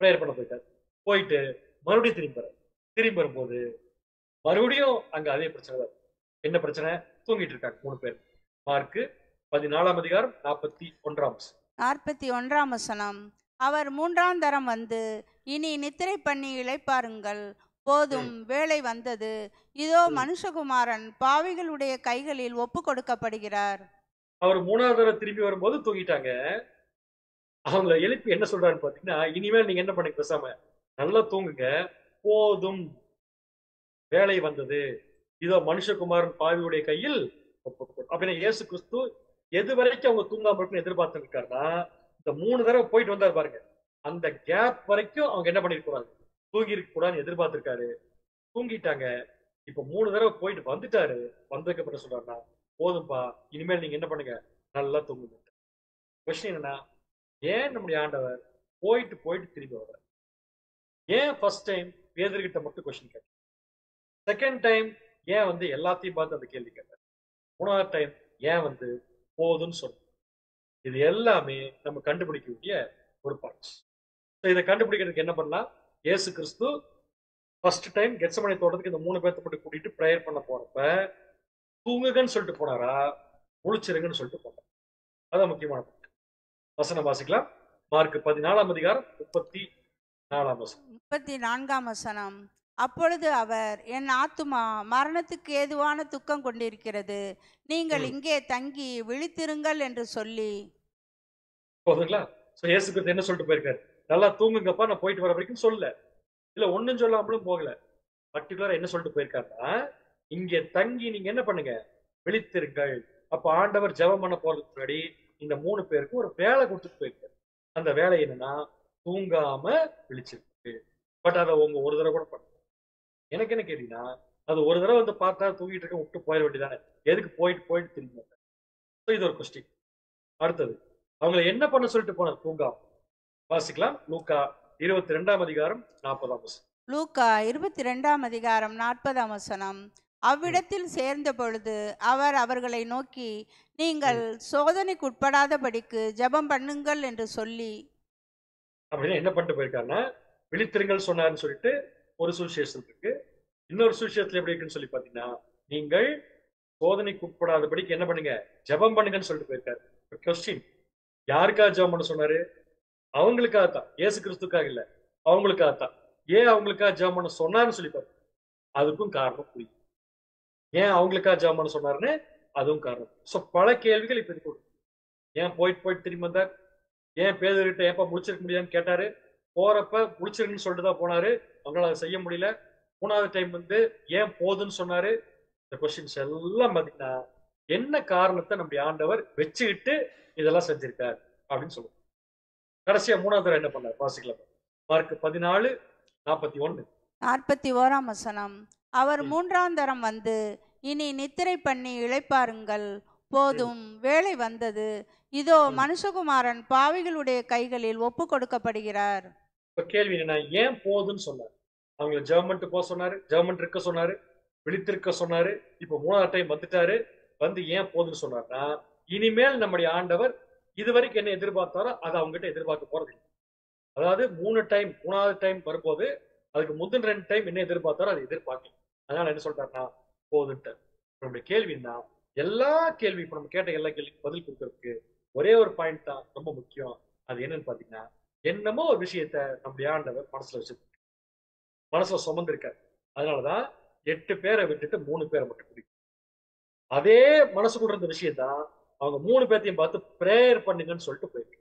பிரேயர் பண்ண போயிட்டார். போயிட்டு மறுபடியும் திரும்பி வரும்போது மறுபடியும் அங்க அதே பிரச்சனை தான். என்ன பிரச்சனை? தூங்கிட்டு இருக்காங்க 3 பேர். மார்க் 14ஆம் அதிகாரம் 41ஆம் வசனம். 41ஆம் வசனம். அவர் 3ஆம் தரம் வந்து, இனி நித்திரை பண்ணி இளைப்பாருங்கள், போதும், வேலை வந்தது. இதோ மனுஷகுமாரன் பாவிகளுடைய கைகளில் ஒப்பு கொடுக்கப்படுகிறார். அவர் 3ஆவது தரம் திரும்பி வரும்போது தூங்கிட்டாங்க. அவங்கள எழுப்பி என்ன சொல்றாருன்னு பாத்தீங்கன்னா, இனிமேல் நீங்க என்ன பண்ணுங்க, பேசாம நல்லா தூங்குங்க, போதும், வேலை வந்தது. இதோ மனுஷகுமாரன் பாவியுடைய கையில் அப்படின்னா இயேசு கிறிஸ்து எது வரைக்கும் அவங்க தூங்காம இருக்குன்னு எதிர்பார்த்து இருக்காருன்னா, இந்த 3 தடவை போயிட்டு வந்தாரு பாருங்க, அந்த கேப் வரைக்கும் அவங்க என்ன பண்ணிருக்கூடாது, தூங்கி இருக்க கூடாதுன்னு எதிர்பார்த்திருக்காரு. தூங்கிட்டாங்க. இப்ப 3 தடவை போயிட்டு வந்துட்டாரு. வந்ததுக்கு அப்புறம் சொல்றாருன்னா, போதும்பா, இனிமேல் நீங்க என்ன பண்ணுங்க, நல்லா தூங்குங்க. கொஸ்டின் என்னன்னா, ஏன் நம்முடைய ஆண்டவர் போயிட்டு திரும்பி வர்றாரு? ஏன் ஃபர்ஸ்ட் டைம் பேதுருகிட்ட மட்டும் கொஸ்டின் கேட்டார்? செகண்ட் டைம் ஏன் வந்து எல்லாத்தையும் பார்த்து அந்த கேள்வி கேட்டார்? 3ஆவது டைம் ஏன் வந்து போதும்னு சொன்னார்? இது எல்லாமே நம்ம கண்டுபிடிக்க வேண்டிய ஒரு பார்ட்ஸ். இதை கண்டுபிடிக்கிறதுக்கு என்ன பண்ணலாம்? இயேசு கிறிஸ்து ஃபர்ஸ்ட் டைம் கெத்செமனே தோட்டத்துக்கு இந்த 3 பேர்த்த மட்டும் கூட்டிட்டு பிரேயர் பண்ண போறப்ப தூங்குங்கன்னு சொல்லிட்டு போனாரா, முழிச்சிருங்கன்னு சொல்லிட்டு போனார்? அதான் முக்கியமான பார்ட். வசனம் வாசிக்கலாம். மார்க் 14ஆம் அதிகாரம் 34ஆம் வசனம். 34ஆம் வசனம். அப்பொழுது அவர், என் ஆத்துமா மரணத்துக்கு ஏதுவான துக்கம் கொண்டிருக்கிறது, நீங்கள் இங்கே தங்கி விழித்திருங்கள் என்று சொல்லி. போதுங்களா? இயேசு கிறிஸ்து என்ன சொல்லிட்டு போயிருக்காரு? நல்லா தூங்குங்கப்பா, நான் போயிட்டு வர வரைக்கும் சொல்லல. இல்ல ஒன்னும் சொல்லாமலும் போகல. பர்டிகுலரா என்ன சொல்லிட்டு போயிருக்காருன்னா, இங்க தங்கி நீங்க என்ன பண்ணுங்க, விழித்திருங்கள். அப்ப ஆண்டவர் ஜெபம் பண்ண போறதுக்கு முன்னாடி இந்த 3 பேருக்கும் ஒரு வேலை கொடுத்துட்டு போயிருக்காரு. அந்த வேலை என்னன்னா, தூங்காம விழிச்சிருக்கு. பட் அதை உங்க ஒரு தடவை கூட பண்ண. எனக்கு என்ன கேட்டீங்கன்னா, அது ஒரு தடவை வந்து பார்த்தா தூங்கிட்டு இருக்க விட்டு போயிட வேண்டியதானே, எதுக்கு போயிட்டு திரும்பி? இது ஒரு கொஸ்டின். அடுத்தது, அவங்களை என்ன பண்ண சொல்லிட்டு போனார் தூங்காம? வாசிக்கலாம். லூக்கா 22ஆம் அதிகாரம் 40ஆம் வசனம். லூக்கா 22ஆம் அதிகாரம் 40ஆம் வசனம். அவ்விடத்தில் சேர்ந்த பொழுது அவர் அவர்களை நோக்கி, நீங்கள் சோதனைக்கு உட்படாதபடிக்கு ஜெபம் பண்ணுங்கள் என்று சொல்லி. அப்படின்னா என்ன பண்ணிட்டு போயிருக்காருன்னா, விழித்திருங்கள் சொன்னார்னு சொல்லிட்டு ஒரு சுவிசேஷம் இருக்கு. இன்னொரு சுவிசேஷத்துல எப்படி இருக்குன்னு சொல்லி பாத்தீங்கன்னா, நீங்கள் சோதனைக்கு உட்படாதபடிக்கு என்ன பண்ணுங்க, ஜெபம் பண்ணுங்கன்னு சொல்லிட்டு போயிருக்காரு. கொஸ்டின், யாருக்காக ஜெபம் பண்ண சொன்னாரு? அவங்களுக்காகத்தான், இயேசு கிறிஸ்துக்காக இல்ல, அவங்களுக்காகத்தான். ஏன் அவங்களுக்காக ஜெபம் பண்ண சொன்னாருன்னு சொல்லி பாருங்க. அதுக்கும் காரணம் புரியும். ஏன் அவங்களுக்காக ஜெபம் பண்ண சொன்னாருன்னு அதுவும் காரணம். சோ பல கேள்விகள் இப்ப இருக்கு. ஏன் போயிட்டு போயிட்டு திரும்பி வந்தார்? ஏன் பேதுருகிட்ட ஏப்பா முடிச்சிருக்க முடியாதுன்னு கேட்டாரு. போறப்ப முடிச்சிருக்குன்னு சொல்லிட்டு தான் போனாரு. அவங்களால அதை செய்ய முடியல. 3வது டைம் வந்து ஏன் போதுன்னு சொன்னாரு. இந்த கொஸ்டின்ஸ் எல்லாம் பாத்தீங்கன்னா என்ன காரணத்தை நம்முடைய ஆண்டவர் வச்சுக்கிட்டு இதெல்லாம் செஞ்சிருக்கார் அப்படின்னு சொல்லுவோம். கடைசியா 3வது தடவை என்ன பண்ணார் வாசிக்கலாம். மார்க் 14:41. 41ஆம் வசனம். அவர் 3ஆம் தரம் வந்து, இனி நித்திரை பண்ணி இளைப்பாருங்கள், போதும், வேளை வந்தது, இதோ மனுஷகுமாரன் பாவிகளுடைய கைகளில் ஒப்பு கொடுக்கப்படுகிறார். இப்ப கேள்வி என்ன, ஏன் போதுன்னு சொன்னார்? அவங்களை ஜெர்மன்ட்டு போக சொன்னாரு, ஜெர்மன் இருக்க சொன்னாரு, விழித்திருக்க சொன்னாரு. இப்ப 3வது டைம் வந்துட்டாரு. வந்து ஏன் போதுன்னு சொன்னார்னா, இனிமேல் நம்முடைய ஆண்டவர் இதுவரைக்கும் என்ன எதிர்பார்த்தாரோ அதை அவங்ககிட்ட எதிர்பார்க்க போறது இல்லை. அதாவது 3வது டைம் வரும்போது அதுக்கு முந்தின 2 டைம் என்ன எதிர்பார்த்தாரோ அதை எதிர்பார்க்கல. அதனால என்ன சொல்றாருன்னா போதுன்ட்டு. நம்முடைய கேள்வின்னா எல்லா கேள்வி இப்ப நம்ம கேட்ட எல்லா கேள்விக்கும் பதில் கொடுக்கறதுக்கு ஒரே ஒரு பாயிண்ட் தான் ரொம்ப முக்கியம். அது என்னன்னு பாத்தீங்கன்னா, என்னமோ ஒரு விஷயத்த நம்முடைய ஆண்டவர் மனசுல சுமந்திருக்காரு. அதனாலதான் 8 பேரை விட்டுட்டு 3 பேரை மட்டும் பிடிக்கும். அதே மனசுக்குள்ள இருந்த விஷயத்தான் அவங்க 3 பேர்த்தையும் பார்த்து பிரேயர் பண்ணுங்கன்னு சொல்லிட்டு போயிருக்கு,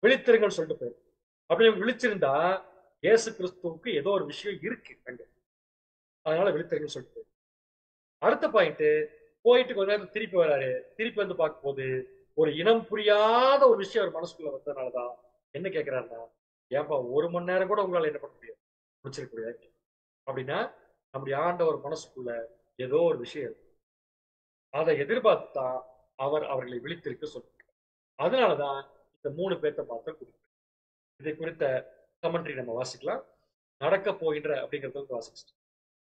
விழித்திருங்கன்னு சொல்லிட்டு போயிருக்கு. அப்படி விழிச்சிருந்தா இயேசு கிறிஸ்துவுக்கு ஏதோ ஒரு விஷயம் இருக்கு அங்க, அதனால விழித்திருங்கன்னு சொல்லிட்டு போயிருக்கு. அடுத்த பாயிண்ட், போயிட்டு கொஞ்ச நேரம் திருப்பி வராரு. திருப்பி வந்து பார்க்கும் போது ஒரு இனம் புரியாத ஒரு விஷயம் அவர் மனசுக்குள்ள வந்ததுனாலதான் என்ன கேட்கிறாருன்னா, ஏன்பா 1 மணி நேரம் கூட உங்களால என்ன பண்ண முடியாது, முடிச்சிருக்க முடியாது அப்படின்னா நம்முடைய ஆண்டவர் மனசுக்குள்ள ஏதோ ஒரு விஷயம் இருக்கு. அதை எதிர்பார்த்து தான் அவர் அவர்களை விழித்திருக்க சொல்லியிருக்கார். அதனாலதான் இந்த 3 பேர்த்த பார்த்து கொடுத்தார். இதை குறித்த கமெண்ட்ரி நம்ம வாசிக்கலாம். நடக்க போகின்ற அப்படிங்கறது வாசிச்சு.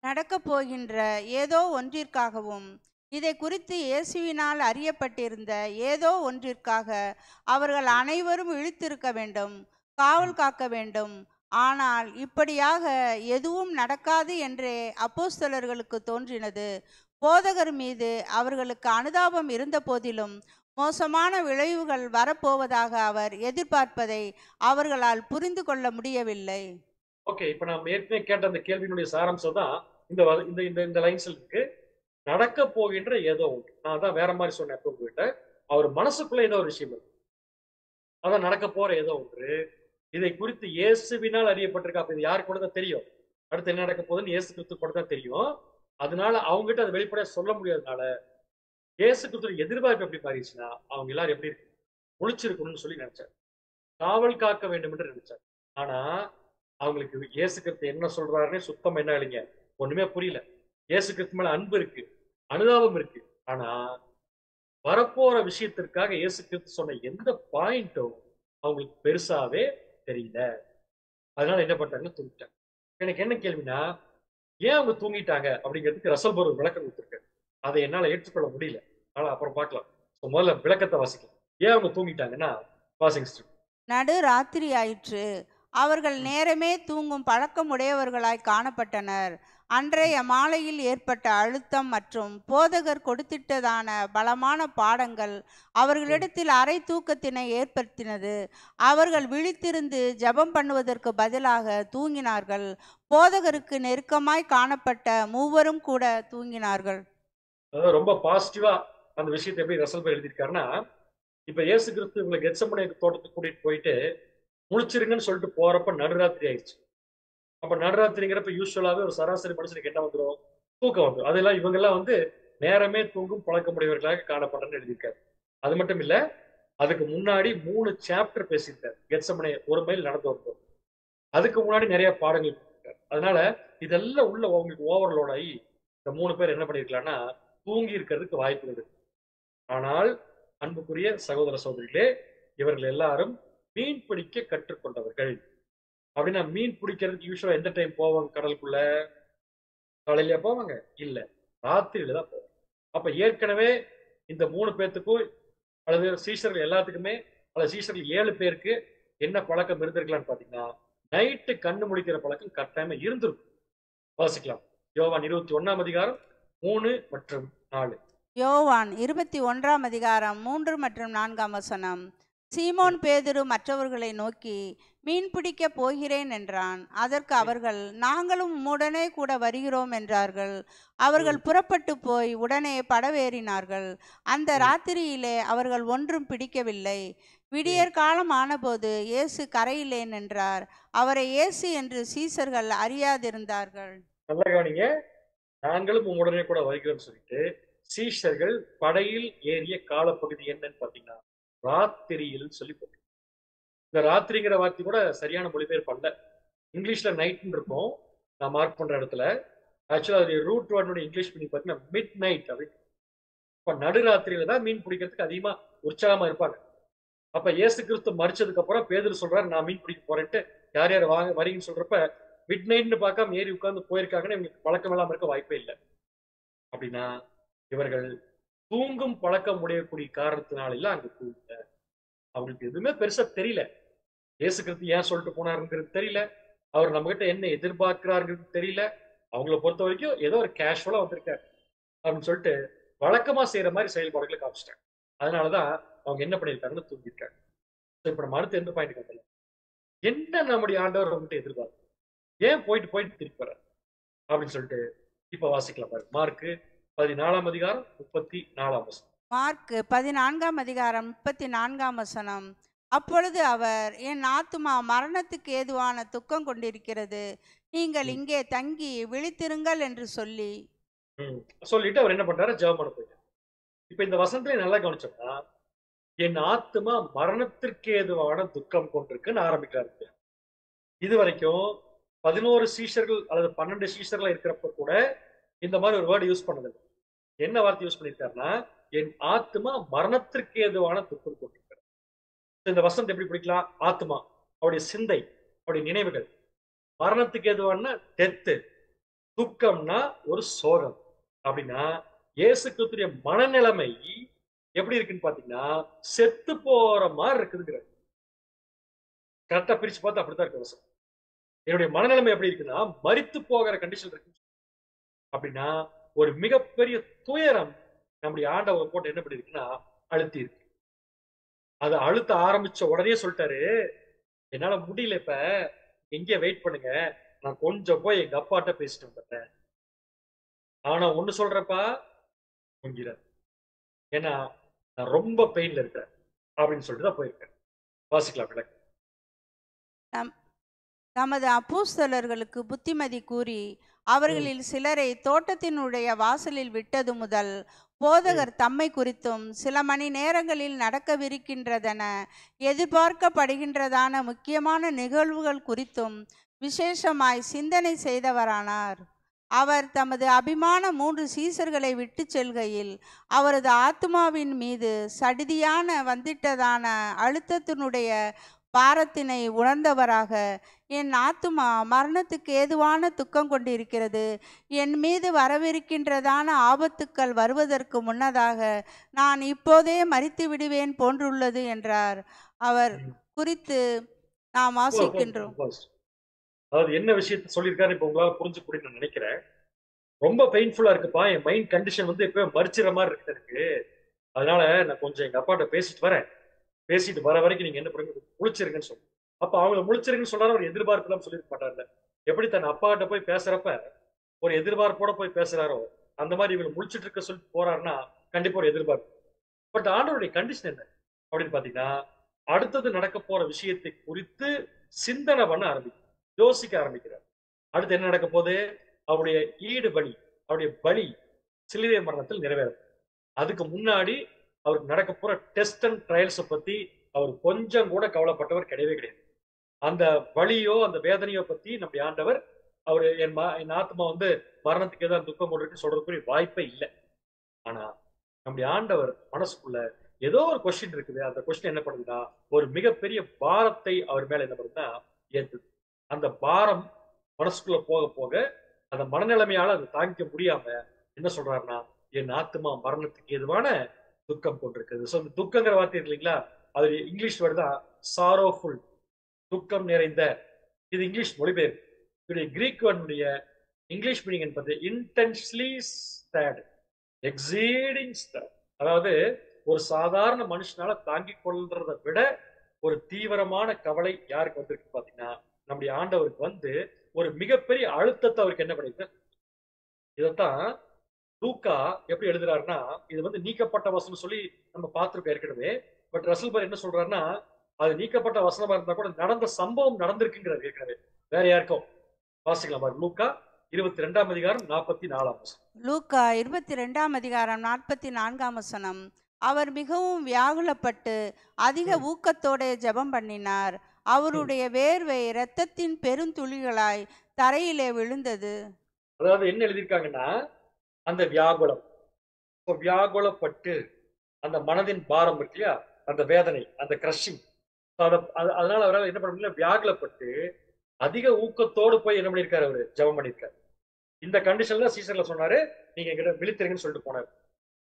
நடக்க போகின்ற ஏதோ ஒன்றிற்காகவும் இதை குறித்து இயேசுவினால் அறியப்பட்டிருந்த ஏதோ ஒன்றிற்காக அவர்கள் அனைவரும் இழுத்திருக்க வேண்டும், காவல் காக்க வேண்டும். ஆனால் இப்படியாக எதுவும் நடக்காது என்றே அப்போஸ்தலர்களுக்கு தோன்றினது. போதகர் மீது அவர்களுக்கு அனுதாபம் இருந்த போதிலும் மோசமான விளைவுகள் வரப்போவதாக அவர் எதிர்பார்ப்பதை அவர்களால் புரிந்து கொள்ள முடியவில்லை. ஓகே, இப்ப நம்ம ஏற்கனவே கேட்ட அந்த கேள்வியினுடைய சாராம்சம் தான் இந்த இந்த இந்த இந்த லைன்ஸ்ல இருக்கு. நடக்க போகின்ற ஏதோ ஒன்று. நான் தான் வேற மாதிரி சொன்னேன் உங்ககிட்ட. அவர் மனசுக்குள்ள ஏதோ ஒரு விஷயம் இருக்கு, அதான் நடக்க போற ஏதோ ஒன்று. இதை குறித்து இயேசுவினால் அறியப்பட்டிருக்கா. அப்ப இது யாருக்கு கூட தான் தெரியும், அடுத்து என்ன நடக்க போகுதுன்னு இயேசு கிறிஸ்து கூட தான் தெரியும். அதனால அவங்ககிட்ட அதை வெளிப்படையா சொல்ல முடியாதனால இயேசு கிறிஸ்து எதிர்பார்ப்பு எப்படி மாறிடுச்சுன்னா, அவங்க எல்லாரும் எப்படி இருக்கு, முழிச்சிருக்கணும்னு சொல்லி நினைச்சார், காவல் காக்க வேண்டும் என்று நினைச்சார். ஆனா அவங்களுக்கு இயேசு கிறிஸ்து என்ன சொல்றாருன்னே சுத்தம் என்ன இல்லைங்க, ஒண்ணுமே புரியல. இயேசு கிறிஸ்து மேல அன்பு இருக்கு, அனுதாபம் இருக்கு, ஆனா வரப்போற விஷயத்திற்காக இயேசு கிறிஸ்து சொன்ன எந்த பாயிண்டும் அவங்களுக்கு பெருசாவே தெரியல. அதனால என்ன பண்ணிட்டாங்கன்னு தூங்கிட்டாங்க. எனக்கு என்ன கேள்வினா, ஏன் அவங்க தூங்கிட்டாங்க அப்படிங்கிறதுக்கு ரசல் ஒரு விளக்கம் கொடுத்துருக்காரு. அதை என்னால ஏற்றுக்கொள்ள முடியல. அதனால அப்புறம் பார்க்கலாம். முதல்ல விளக்கத்தை வாசிக்கலாம். ஏன் அவங்க தூங்கிட்டாங்கன்னா வாசிங்க. நடு ராத்திரி ஆயிற்று. அவர்கள் நேரமே தூங்கும் பழக்கமுடையவர்களாய் காணப்பட்டனர். அன்றைய மாலையில் ஏற்பட்ட அழுத்தம் மற்றும் போதகர் கொடுத்திட்டதான பலமான பாடங்கள் அவர்களிடத்தில் அரை தூக்கத்தினை ஏற்படுத்தினது. அவர்கள் விழித்திருந்து ஜெபம் பண்ணுவதற்கு பதிலாக தூங்கினார்கள். போதகருக்கு நெருக்கமாய் காணப்பட்ட மூவரும் கூட தூங்கினார்கள். ரொம்ப பாசிட்டிவா அந்த விஷயத்தை எப்படி ரசல் எழுதியிருக்காருன்னா, இப்ப இயேசு கிறிஸ்து இவங்களை கெத்செமனே தோட்டத்துக்கு கூட்டிட்டு போயிட்டு முழிச்சிருங்கன்னு சொல்லிட்டு போறப்ப நடுராத்திரி ஆயிடுச்சு. அப்ப நடுராத்திரிங்கிறப்ப யூஸ்வலாவே ஒரு சராசரி மனுஷனுக்கு என்ன வந்துடும், தூக்கம் வந்துடும். அதெல்லாம் இவங்க எல்லாம் வந்து நேரமே தூங்கும் பழக்கமுடையவர்களாக காணப்படுறன்னு எழுதியிருக்காரு. அது மட்டும் இல்ல, அதுக்கு முன்னாடி 3 சாப்டர் பேசியிருக்காரு கெத்செமனே 1 மைல் நடந்து வரும்போது. அதுக்கு முன்னாடி நிறைய பாடங்கள் இருக்காரு. அதனால இதெல்லாம் உள்ள அவங்களுக்கு ஓவர்லோட் ஆகி இந்த 3 பேர் என்ன பண்ணிருக்கலாம்னா தூங்கி இருக்கிறதுக்கு வாய்ப்பு இருக்கு. ஆனால் அன்புக்குரிய சகோதர சகோதரிகளே, இவர்கள் எல்லாரும் மீன் பிடிக்க கற்றுக்கொண்டவர்கள். அப்படின்னா மீன் பிடிக்கிறதுக்கு யூஸ்வலா எந்த டைம் போவாங்க கடலுக்குள்ள? காலையில போவாங்க இல்ல, ராத்திரியில தான் போவாங்க. அப்ப ஏற்கனவே இந்த 3 பேர்த்துக்கும் அல்லது சீஷர்கள் எல்லாத்துக்குமே அல்லது சீஷர்கள் 7 பேருக்கு என்ன பழக்கம் இருந்திருக்கலாம்னு பாத்தீங்கன்னா, நைட்டு கண்ணு முழிக்கிற பழக்கம் கட்டாயமா இருந்திருக்கும். வாசிக்கலாம். யோவான் 21ஆம் அதிகாரம் 3 மற்றும் 4. யோவான் 21ஆம் அதிகாரம் 3 மற்றும் 4ஆம் வசனம். சீமோன் பேதுரு மற்றவர்களை நோக்கி, மீன் பிடிக்கப் போகிறேன் என்றான். அதற்கு அவர்கள், நாங்களும் உம்முடனே கூட வருகிறோம் என்றார்கள். அவர்கள் புறப்பட்டு போய் உடனே படவேறினார்கள். அந்த ராத்திரியிலே அவர்கள் ஒன்றும் பிடிக்கவில்லை. விடியற் காலம் ஆனபோது இயேசு கரையிலே நின்றார். அவரை இயேசு என்று சீசர்கள் அறியாதிருந்தார்கள். நல்லா கவனிங்க. நாங்களும் உங்களுடனே கூட வருகிறோம்னு சொல்லிட்டு சீஷர்கள் படையில் ஏறிய காலப்பகுதி என்னன்னு பாத்தீங்கன்னா ராத்திரியில் சொல்லி போட்டு. இந்த ராத்திரிங்கிற வார்த்தை கூட சரியான மொழிபெயர்ப்பு அல்ல. இங்கிலீஷ்ல நைட்னு இருக்கும். நான் மார்க் பண்ற இடத்துல ஆக்சுவலா அதோடைய ரூட் வேர்டுடைய இங்கிலீஷ் பண்ணி பார்த்தீங்கன்னா மிட் நைட் அப்படின்னு. இப்ப நடுராத்திரியில தான் மீன் பிடிக்கிறதுக்கு அதிகமா உற்சாகமா இருப்பாங்க. அப்ப இயேசு கிறிஸ்து மரிச்சதுக்கு அப்புறம் பேதுரு சொல்றாரு, நான் மீன் பிடிக்க போறேன்ட்டு. யார் யார் வாங்க வரீங்கன்னு சொல்றப்ப மிட் நைட்னு பார்க்காம ஏறி உட்கார்ந்து போயிருக்காங்கன்னு இவங்களுக்கு பழக்கம் இல்லாம இருக்க வாய்ப்பே இல்லை. அப்படின்னா இவர்கள் தூங்கும் பழக்கம் உடையக்கூடிய காரணத்தினால இல்ல அங்க தூங்க. அவங்களுக்கு எதுவுமே பெருசா தெரியல. இயேசு கிறிஸ்து ஏன் சொல்லிட்டு போனாருங்கிறது தெரியல. அவர் நம்ம கிட்ட என்ன எதிர்பார்க்கிறாருங்கிறது தெரியல. அவங்கள பொறுத்த வரைக்கும் ஏதோ ஒரு கேஷுவலா வந்திருக்காரு அப்படின்னு சொல்லிட்டு வழக்கமா செய்யற மாதிரி செயல்பாடுகளை காமிச்சிட்டாங்க. அதனாலதான் அவங்க என்ன பண்ணியிருக்காங்கன்னு தூங்கிருக்காங்க. இப்ப நம்ம அடுத்து எந்த பாயிண்ட் கட்டல, என்ன நம்முடைய ஆண்டவர் அவங்ககிட்ட எதிர்பார்க்கு, ஏன் போயிட்டு போயிட்டு திருப்பி வர அப்படின்னு சொல்லிட்டு இப்ப வாசிக்கலாம் பாரு. மார்க்கு 14ஆம் அதிகாரம் 34ஆம் வசனம். மார்க் 14ஆம் அதிகாரம் 34ஆம் வசனம். அப்பொழுது அவர், என் ஆத்துமா மரணத்துக்கு ஏதுவான துக்கம் கொண்டிருக்கிறது, நீங்கள் இங்கே தங்கி விழித்திருங்கள் என்று சொல்லி சொல்லிட்டு அவர் என்ன பண்றாரு, ஜெபம் பண்ண போயிட்டார். இப்ப இந்த வசனத்துல நல்லா கவனிச்சோம்னா என் ஆத்துமா மரணத்திற்கு ஏதுவான துக்கம் கொண்டிருக்குன்னு ஆரம்பிக்கிறாரு. இது வரைக்கும் 11 சீஷர்கள் அல்லது 12 சீஷர்களா இருக்கிறப்ப கூட இந்த மாதிரி ஒரு வேர்டு யூஸ் பண்ணதில்லை. என்ன வார்த்தை யூஸ் பண்ணிருக்காருன்னா, என் ஆத்மா மரணத்திற்கு ஏதுவான துக்கம் கொண்டிருக்கிறது. இந்த வசனத்தை எப்படி பிடிக்கலாம்? ஆத்மா அவருடைய சிந்தை, அவருடைய நினைவுகள். மரணத்துக்கு ஏதுவான டெத்து, துக்கம்னா ஒரு சோகம். அப்படின்னா இயேசு கிறிஸ்துவின் மனநிலைமை எப்படி இருக்குன்னு பாத்தீங்கன்னா செத்து போற மாதிரி இருக்குதுங்கிற. கரெக்டா பிரிச்சு பார்த்தா அப்படித்தான் இருக்கு வசனம். என்னுடைய மனநிலைமை எப்படி இருக்குன்னா மரித்து போகிற கண்டிஷன் இருக்கு. அப்படின்னா ஒரு மிகப்பெரிய துயரம் நம்முடைய ஆண்டவர் போட்டு என்ன பண்ணி இருக்குன்னா அழுத்தி இருக்கு. அதை அழுத்த ஆரம்பிச்ச உடனே சொல்லிட்டாரு, என்னால முடியல, இப்ப எங்கே வெயிட் பண்ணுங்க, நான் கொஞ்சம் போய் எங்க அப்பாட்ட பேசிட்டு வந்துட்டேன். ஆனா ஒண்ணு சொல்றப்பா, தூங்கிறார். ஏன்னா நான் ரொம்ப பெயின்ல இருக்கிறேன் அப்படின்னு சொல்லிட்டு தான் போயிருக்கேன். வாசிக்கலாம் விளக்கு. தமது அப்போஸ்தலர்களுக்கு புத்திமதி கூறி அவர்களில் சிலரை தோட்டத்தினுடைய வாசலில் விட்டது முதல் போதகர் தம்மை குறித்தும் சில மணி நேரங்களில் நடக்கவிருக்கின்றதென எதிர்பார்க்கப்படுகின்றதான முக்கியமான நிகழ்வுகள் குறித்தும் விசேஷமாய் சிந்தனை செய்தவரானார். அவர் தமது அபிமான 3 சீசர்களை விட்டு செல்கையில் அவரது ஆத்மாவின் மீது சடிதியான வந்திட்டதான அழுத்தத்தினுடைய பாரத்தினை உணர்ந்தவராக, என் ஆத்துமா மரணத்துக்கு ஏதுவான துக்கம் கொண்டிருக்கிறது, என் மீது வரவிருக்கின்றதான ஆபத்துக்கள் வருவதற்கு முன்னதாக நான் இப்போதே மரித்து விடுவேன் போன்றுள்ளது என்றார். அவர் குறித்து நாம் வாசிக்கின்றோம். அதாவது என்ன விஷயத்த சொல்லியிருக்காரு இப்ப உங்களால புரிஞ்சுக்கூடிய நான் நினைக்கிறேன். ரொம்ப பெயின்ஃபுல்லா இருக்குப்பா, என் மைண்ட் கண்டிஷன் வந்து இப்ப மறிச்சிற மாதிரி இருக்கு. அதனால நான் கொஞ்சம் எங்க அப்பாட்ட பேசிட்டு வரேன், பேசிட்டு வர வரைக்கும் நீங்க என்ன பண்ணுங்க, முழிச்சிருங்கன்னு சொல்லு. அப்ப அவங்கள முழிச்சிருங்கன்னு சொன்னாலும் ஒரு எதிர்பார்ப்பு எல்லாம் சொல்லிருக்க மாட்டார்ல. எப்படி தன் அப்பா கிட்ட போய் பேசுறப்ப ஒரு எதிர்பார்ப்போட போய் பேசுறாரோ அந்த மாதிரி இவங்க முழிச்சிட்டு இருக்க சொல்லி போறாருன்னா கண்டிப்பா ஒரு எதிர்பார்ப்பு. பட் ஆண்டவருடைய கண்டிஷன் என்ன அப்படின்னு பாத்தீங்கன்னா, அடுத்தது நடக்க போற விஷயத்தை குறித்து சிந்தனை பண்ண ஆரம்பிக்கும், யோசிக்க ஆரம்பிக்கிறார். அடுத்து என்ன நடக்க போது, அவருடைய ஈடு பலி, அவருடைய பலி சிலுவை மரணத்தில் நிறைவேறும். அதுக்கு முன்னாடி அவருக்கு நடக்க போற டெஸ்ட் அண்ட் ட்ரையல்ஸை பத்தி அவர் கொஞ்சம் கூட கவலைப்பட்டவர் கிடையவே கிடையாது. அந்த வலியோ அந்த வேதனையோ பத்தி நம்முடைய ஆண்டவர் அவர் என் ஆத்மா வந்து மரணத்துக்கு ஏதாவது துக்கம் கொண்டிருக்கு சொல்றதுக்குரிய வாய்ப்பே இல்லை. ஆனா நம்முடைய ஆண்டவர் மனசுக்குள்ள ஏதோ ஒரு கொஸ்டின் இருக்குது. அந்த கொஸ்டின் என்ன பண்ணுதுன்னா ஒரு மிகப்பெரிய பாரத்தை அவர் மேல என்ன பண்ணுதுன்னா ஏத்துது. அந்த பாரம் மனசுக்குள்ள போக போக அந்த மனநிலைமையால அதை தாங்கிக்க முடியாம என்ன சொல்றாருன்னா, என் ஆத்மா மரணத்துக்கு ஏதுவான துக்கம் கொண்டிருக்குது. ஸோ துக்கங்கிற வார்த்தை இருக்கு இல்லைங்களா, அது இங்கிலீஷ் வேர்டு தான் சாரோஃபுல், துக்கம் நிறைந்த. இது இங்கிலீஷ் மொழிபெயர்ப்பு. இதோடைய கிரீக் வேர்டுடைய இங்கிலீஷ் மீனிங் என்பது இன்டென்ஸ்லி சேட், எக்ஸீடிங் சேட். அதாவது ஒரு சாதாரண மனுஷனால தாங்கிக் கொள்றதை விட ஒரு தீவிரமான கவலை யாருக்கு வந்திருக்கு பாத்தீங்கன்னா, நம்முடைய ஆண்டவருக்கு வந்து ஒரு மிகப்பெரிய அழுத்தத்தை அவருக்கு என்ன பண்ணிருக்கு. இதைத்தான் லூக்கா எப்படி எழுதுறாருன்னா, இது வந்து நீக்கப்பட்ட வசனம் சொல்லி நம்ம பார்த்திருக்கோம் ஏற்கனவே. பட் ரசல் பர் என்ன சொல்றாருன்னா, அது நீக்கப்பட்ட வசனமா இருந்தா கூட நடந்த சம்பவம் நடந்திருக்குங்கிறார் ஏற்கனவே. வேற யாருக்கும் வாசிக்கலாம் பாரு. லூக்கா 22ஆம் அதிகாரம் 44ஆம் வசனம். லூக்கா 22ஆம் அதிகாரம் 44ஆம் வசனம். அவர் மிகவும் வியாகுலப்பட்டு அதிக ம், ஊக்கத்தோட ஜெபம் பண்ணினார். ம். அவருடைய வேர்வை இரத்தத்தின் பெருந்துளிகளாய் தரையிலே விழுந்தது. அதாவது என்ன எழுதியிருக்காங்கன்னா, அந்த வியாகுலம், இப்போ வியாகுலப்பட்டு அந்த மனதின் பாரம் இருக்கு இல்லையா, அந்த வேதனை, அந்த கிரஷிங், அதனால அவரால் என்ன பண்ண முடியல, வியாகுலப்பட்டு அதிக ஊக்கத்தோடு போய் என்ன பண்ணியிருக்காரு, அவரு ஜெபம் பண்ணியிருக்காரு. இந்த கண்டிஷன்ல சீசர்ல சொன்னாரு, நீங்க எங்கிட்ட விழித்திருங்கன்னு சொல்லிட்டு போனாரு.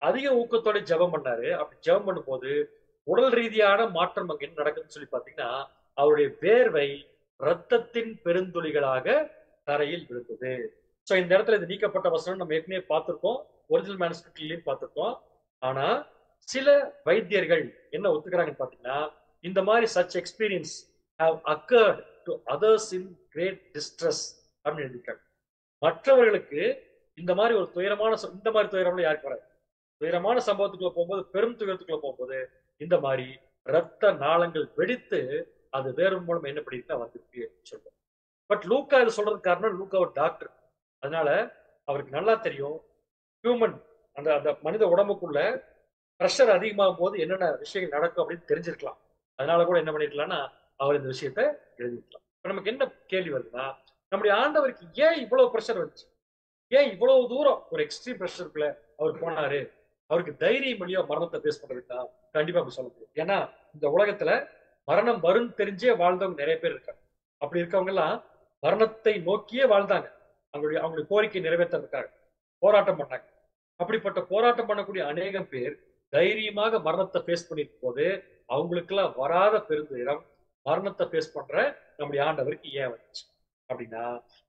அதிக ஊக்கத்தோட ஜெபம் பண்ணாரு. அப்படி ஜெபம் பண்ணும்போது உடல் ரீதியான மாற்றம் அங்க என்ன நடக்குதுன்னு சொல்லி பாத்தீங்கன்னா, அவருடைய வேர்வை ரத்தத்தின் பெருந்துளிகளாக தரையில் விழுந்தது. சோ இந்த இடத்துல இது நீக்கப்பட்ட வசனம் நம்ம ஏற்கனவே பார்த்திருக்கோம், ஒரிஜினல் மேனுஸ்கிரிப்ட்லயும் பார்த்திருக்கோம். ஆனா சில வைத்தியர்கள் என்ன ஒத்துக்கிறாங்கன்னு பாத்தீங்கன்னா, இந்த மாதிரி such experience have occurred to others in great distress அப்படின்னு எழுதியிருக்காங்க. மற்றவர்களுக்கு இந்த மாதிரி ஒரு துயரமான இந்த மாதிரி துயரம்ல யாருக்கு வராது. துயரமான சம்பவத்துக்குள்ள போகும்போது, பெரும் துயரத்துக்குள்ள போகும்போது இந்த மாதிரி ரத்த நாளங்கள் வெடித்து அது வேறு மூலம் என்ன பண்ணிட்டு வந்திருக்கு சொல்றோம். பட் லூக்கா இது சொல்றதுக்கு காரணம், லூக்கா ஒரு டாக்டர். அதனால அவருக்கு நல்லா தெரியும் ஹியூமன் அந்த அந்த மனித உடம்புக்குள்ள ப்ரெஷர் அதிகமாகும் போது என்னென்ன விஷயங்கள் நடக்கும் அப்படின்னு தெரிஞ்சிருக்கலாம். அதனால கூட என்ன பண்ணிருக்கலாம்னா அவர் இந்த விஷயத்த எழுதிருக்கலாம். இப்ப நமக்கு என்ன கேள்வி வருதுன்னா, நம்முடைய ஆண்டவருக்கு ஏன் இவ்வளவு ப்ரெஷர் வந்துச்சு, ஏன் இவ்வளவு தூரம் ஒரு எக்ஸ்ட்ரீம் ப்ரெஷருக்குள்ள அவர் போனாரு? அவருக்கு தைரியம் இல்லையோ மரணத்தை பேஸ் பண்றதுக்கா? கண்டிப்பா அப்படி சொல்ல முடியும். ஏன்னா இந்த உலகத்துல மரணம் வரும் தெரிஞ்சே வாழ்ந்தவங்க நிறைய பேர் இருக்காங்க. அப்படி இருக்கவங்க எல்லாம் மரணத்தை நோக்கியே வாழ்ந்தாங்க. அவங்களுடைய கோரிக்கை நிறைவேற்றதுக்காக போராட்டம் பண்ணாங்க. அப்படிப்பட்ட போராட்டம் பண்ணக்கூடிய அநேகம் பேர் தைரியமாக மரணத்தை பேஸ் பண்ணிருக்கும் போது அவங்களுக்கு எல்லாம் வராத பெருந்துயரம் மரணத்தை பேஸ் பண்ற நம்முடைய ஆண்டவருக்கு ஏன் வந்துச்சு அப்படின்னா,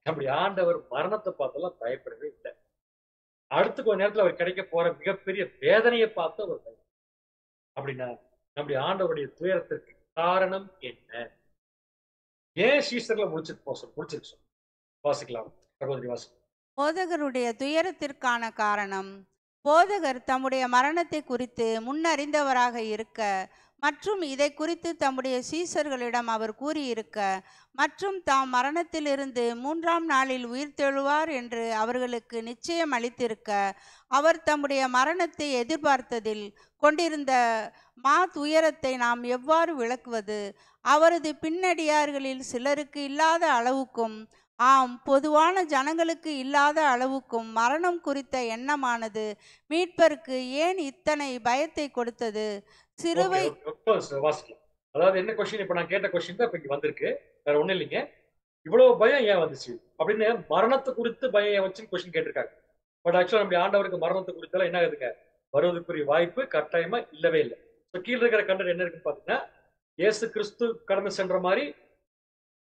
நம்முடைய ஆண்டவர் மரணத்தை பார்த்தெல்லாம் பயப்படவே இல்லை. அடுத்த கொஞ்ச நேரத்துல அவர் கிடைக்க போற மிகப்பெரிய வேதனையை பார்த்து அவர் பயப்படும். அப்படின்னா நம்முடைய ஆண்டவருடைய துயரத்திற்கு காரணம் என்ன? ஏன் சீசர்ல முடிச்சிருக்கு வாசிக்கலாம் சகோதரி வாசி. போதகருடைய துயரத்திற்கான காரணம், போதகர் தம்முடைய மரணத்தை குறித்து முன்னறிந்தவராக இருக்க, மற்றும் இதை குறித்து தம்முடைய சீசர்களிடம் அவர் கூறியிருக்க, மற்றும் தாம் மரணத்திலிருந்து 3ஆம் நாளில் உயிர்த்தெழுவார் என்று அவர்களுக்கு நிச்சயம் அளித்திருக்க, அவர் தம்முடைய மரணத்தை எதிர்பார்த்ததில் கொண்டிருந்த துயரத்தை நாம் எவ்வாறு விளக்குவது? அவரது பின்னடியார்களில் சிலருக்கு இல்லாத அளவுக்கும், ஆம், பொதுவான ஜனங்களுக்கு இல்லாத அளவுக்கும் மரணம் குறித்த எண்ணமானது மீட்பருக்கு ஏன் இத்தனை பயத்தை கொடுத்தது? சிலுவை வாசிக்கலாம். அதாவது என்ன கொஸ்டின், இப்ப நான் கேட்ட கொஸ்டின் தான் இப்ப இங்க வந்திருக்கு, வேற ஒண்ணும் இல்லைங்க. இவ்வளவு பயம் ஏன் வந்துச்சு அப்படின்னு மரணத்தை குறித்து பயம் ஏன் வச்சுன்னு கொஸ்டின் கேட்டிருக்காங்க. பட் ஆக்சுவலா நம்முடைய ஆண்டவருக்கு மரணத்தை குறித்தெல்லாம் என்ன ஆகுதுங்க, வருவதற்குரிய வாய்ப்பு கட்டாயமா இல்லவே இல்லை. கீழே இருக்கிற கண்டர் என்ன இருக்குன்னு பாத்தீங்கன்னா, இயேசு கிறிஸ்து கடந்து சென்ற மாதிரி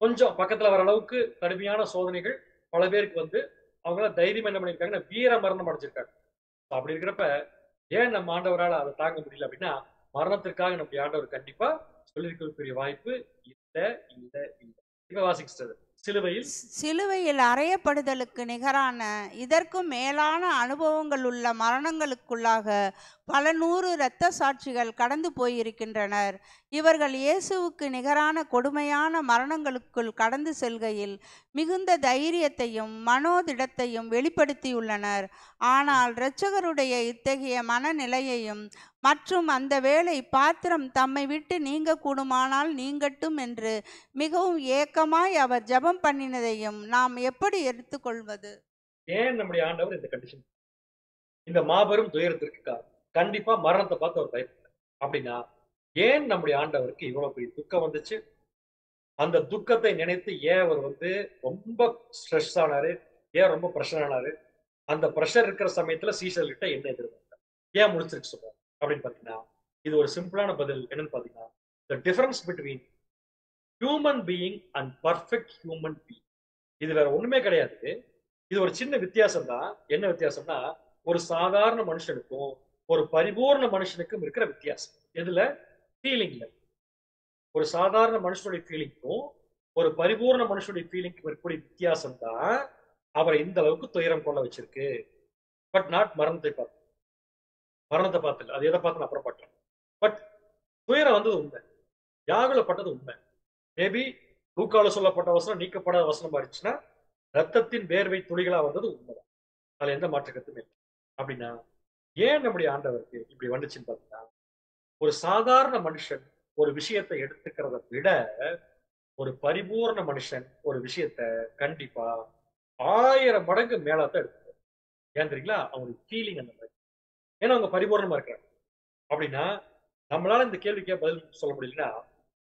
கொஞ்சம் பக்கத்துல வர அளவுக்கு கடுமையான சோதனைகள் பல பேருக்கு வந்து அவங்களாம் தைரியம் என்ன பண்ணியிருக்காங்கன்னா வீர மரணம் அடைஞ்சிருக்காங்க. அப்படி இருக்கிறப்ப ஏன் நம்ம ஆண்டவரால் அதை தாங்க முடியல அப்படின்னா, மரணத்திற்காக நம்முடைய ஆண்டவர் கண்டிப்பா சொல்லியிருக்கக்கூடிய வாய்ப்பு இல்லை இல்லை இல்லை. இப்ப வாசிக்கிறது சிலுவையில் அறையப்படுதலுக்கு நிகரான இதற்கும் மேலான அனுபவங்கள் உள்ள மரணங்களுக்குள்ளாக பல நூறு இரத்த சாட்சிகள் கடந்து போயிருக்கின்றனர். இவர்கள் இயேசுவுக்கு நிகரான கொடுமையான மரணங்களுக்குள் கடந்து செல்கையில் மிகுந்த தைரியத்தையும் மனோதிடத்தையும் வெளிப்படுத்தியுள்ளனர். ஆனால் இரட்சகருடைய இத்தகைய மனநிலையையும் மற்றும் அந்த வேளை பாத்திரம் தம்மை விட்டு நீங்க கூடுமானால் நீங்கட்டும் என்று மிகவும் ஏக்கமாய் அவர் ஜெபம் பண்ணினதையும் நாம் எப்படி எடுத்துக்கொள்வது? ஏன் நம்முடைய ஆண்டவர் இந்த கண்டிஷன், இந்த மாபெரும் துயரத்திற்கு காரணம் கண்டிப்பா மரணத்தை பார்த்து அவர் பயப்பட்டார். அப்படின்னா ஏன் நம்முடைய ஆண்டவருக்கு இவ்வளவு பெரிய துக்கம் வந்துச்சு? அந்த துக்கத்தை நினைத்து ஏன் அவர் வந்து ரொம்ப ஸ்ட்ரெஸ் ஆனாரு, ஏன் ரொம்ப ப்ரெஷர் ஆனாரு? அந்த ப்ரெஷர் இருக்கிற சமயத்துல சீசர்கிட்ட என்ன எதிர்பார்த்தார், ஏன் முடிச்சிருக்கு சொல்றாரு அப்படின்னு பாத்தீங்கன்னா, இது ஒரு சிம்பிளான பதில். என்னன்னு பாத்தீங்கன்னா, the difference between human being and perfect human being, இது வேற ஒண்ணுமே கிடையாது. இது ஒரு சின்ன வித்தியாசம் தான். என்ன வித்தியாசம்னா, ஒரு சாதாரண மனுஷனுக்கும் ஒரு பரிபூர்ண மனுஷனுக்கும் இருக்கிற வித்தியாசம். எதுல? ஃபீலிங்ல. ஒரு சாதாரண மனுஷனுடைய ஃபீலிங்க்கும் ஒரு பரிபூர்ண மனுஷனுடைய ஃபீலிங்க்கும் இருக்கக்கூடிய வித்தியாசம் தான் அவரை இந்த அளவுக்கு துயரம் கொள்ள வச்சிருக்கு. பட் நாட் மரணத்தை பார்த்து. மரணத்தை பார்த்துல, அது எதை பார்த்து அப்புறம் பார்க்கலாம். பட் துயரம் வந்தது உண்மை, யாகுலப்பட்டது உண்மை. மேபி லூக்கால சொல்லப்பட்ட வசனம் நீக்கப்படாத வசனமா இருந்துச்சுன்னா ரத்தத்தின் வேர்வை துளிகளா வந்தது உண்மைதான். அதுல எந்த மாற்று கருத்துமே இல்லை. அப்படின்னா ஏன் நம்முடைய ஆண்டவருக்கு இப்படி வந்துச்சுன்னு பார்த்தீங்கன்னா, ஒரு சாதாரண மனுஷன் ஒரு விஷயத்தை எடுத்துக்கிறத விட ஒரு பரிபூர்ண மனுஷன் ஒரு விஷயத்த கண்டிப்பா 1000 மடங்கு மேலத்தான் எடுத்துக்கிறார். ஏன் தெரியுங்களா? அவங்களுக்கு ஃபீலிங் அந்த மாதிரி. ஏன்னா அவங்க பரிபூர்ணமா இருக்கிறாங்க. அப்படின்னா நம்மளால இந்த கேள்விக்கே பதில் சொல்ல முடியலன்னா,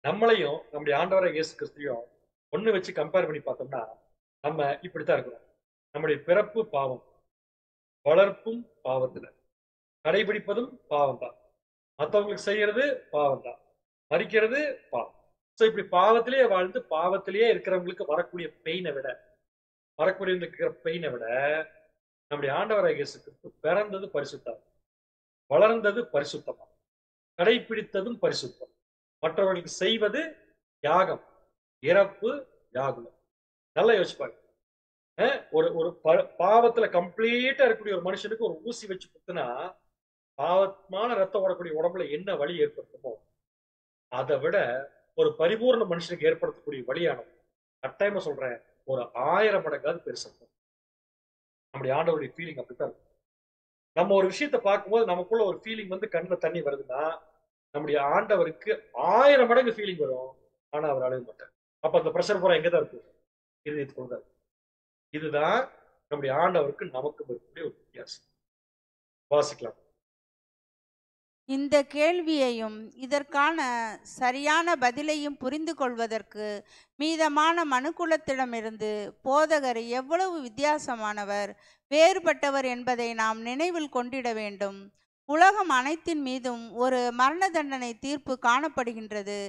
நம்மளையும் நம்முடைய ஆண்டவரை இயேசு கிறிஸ்துவையும் ஒண்ணு வச்சு கம்பேர் பண்ணி பார்த்தோம்னா நம்ம இப்படித்தான் இருக்கிறோம். நம்முடைய பிறப்பு பாவம், வளர்ப்பும் பாவத்துல, கடைபிடிப்பதும் பாவம் தான், மற்றவங்களுக்கு செய்யறது பாவம் தான், மறிக்கிறது பாவம். ஸோ இப்படி பாவத்திலேயே வாழ்ந்து பாவத்திலேயே இருக்கிறவங்களுக்கு வரக்கூடிய பெயினை விட நம்முடைய ஆண்டவராகிய இயேசு கிறிஸ்து பிறந்தது பரிசுத்தம், வளர்ந்தது பரிசுத்தமா, கடைபிடித்ததும் பரிசுத்தம், மற்றவர்களுக்கு செய்வது யாகம், இறப்பு யாகுலம். நல்லா யோசிப்பாங்க. ஒரு ஒரு பாவத்துல கம்ப்ளீட்டா இருக்கக்கூடிய ஒரு மனுஷனுக்கு ஒரு ஊசி வச்சு குத்துனா பாவமான ரத்தம் ஓடக்கூடிய உடம்புல என்ன வலி ஏற்படுத்துமோ அதை விட ஒரு பரிபூர்ண மனுஷனுக்கு ஏற்படுத்தக்கூடிய வழியானது, கட்டாயமா சொல்றேன், ஒரு 1000 மடங்காவது பெருசு. நம்முடைய ஆண்டவருடைய ஃபீலிங் அப்படித்தான் இருக்கும். நம்ம ஒரு விஷயத்தை பார்க்கும்போது நமக்குள்ள ஒரு ஃபீலிங் வந்து கண்ணில் தண்ணி வருதுன்னா நம்முடைய ஆண்டவருக்கு 1000 மடங்கு ஃபீலிங் வரும். ஆனா அவர் அழுக மாட்டார். அப்ப அந்த பிரஷர் பூரா எங்கதான் இருக்கும்? இதயத்துக்குள்ள தான். இதுதான் நம்முடைய ஆண்டவருக்கு நமக்கும் இருக்கக்கூடிய ஒரு வித்தியாசம். வாசிக்கலாம். இந்த கேள்வியையும் இதற்கான சரியான பதிலையும் புரிந்து கொள்வதற்கு மீதமான மனுக்குலத்திடமிருந்து போதகர் எவ்வளவு வித்தியாசமானவர், வேறுபட்டவர் என்பதை நாம் நினைவில் கொண்டிட வேண்டும். உலகம் அனைத்தின் மீதும் ஒரு மரண தண்டனை தீர்ப்பு காணப்படுகின்றது.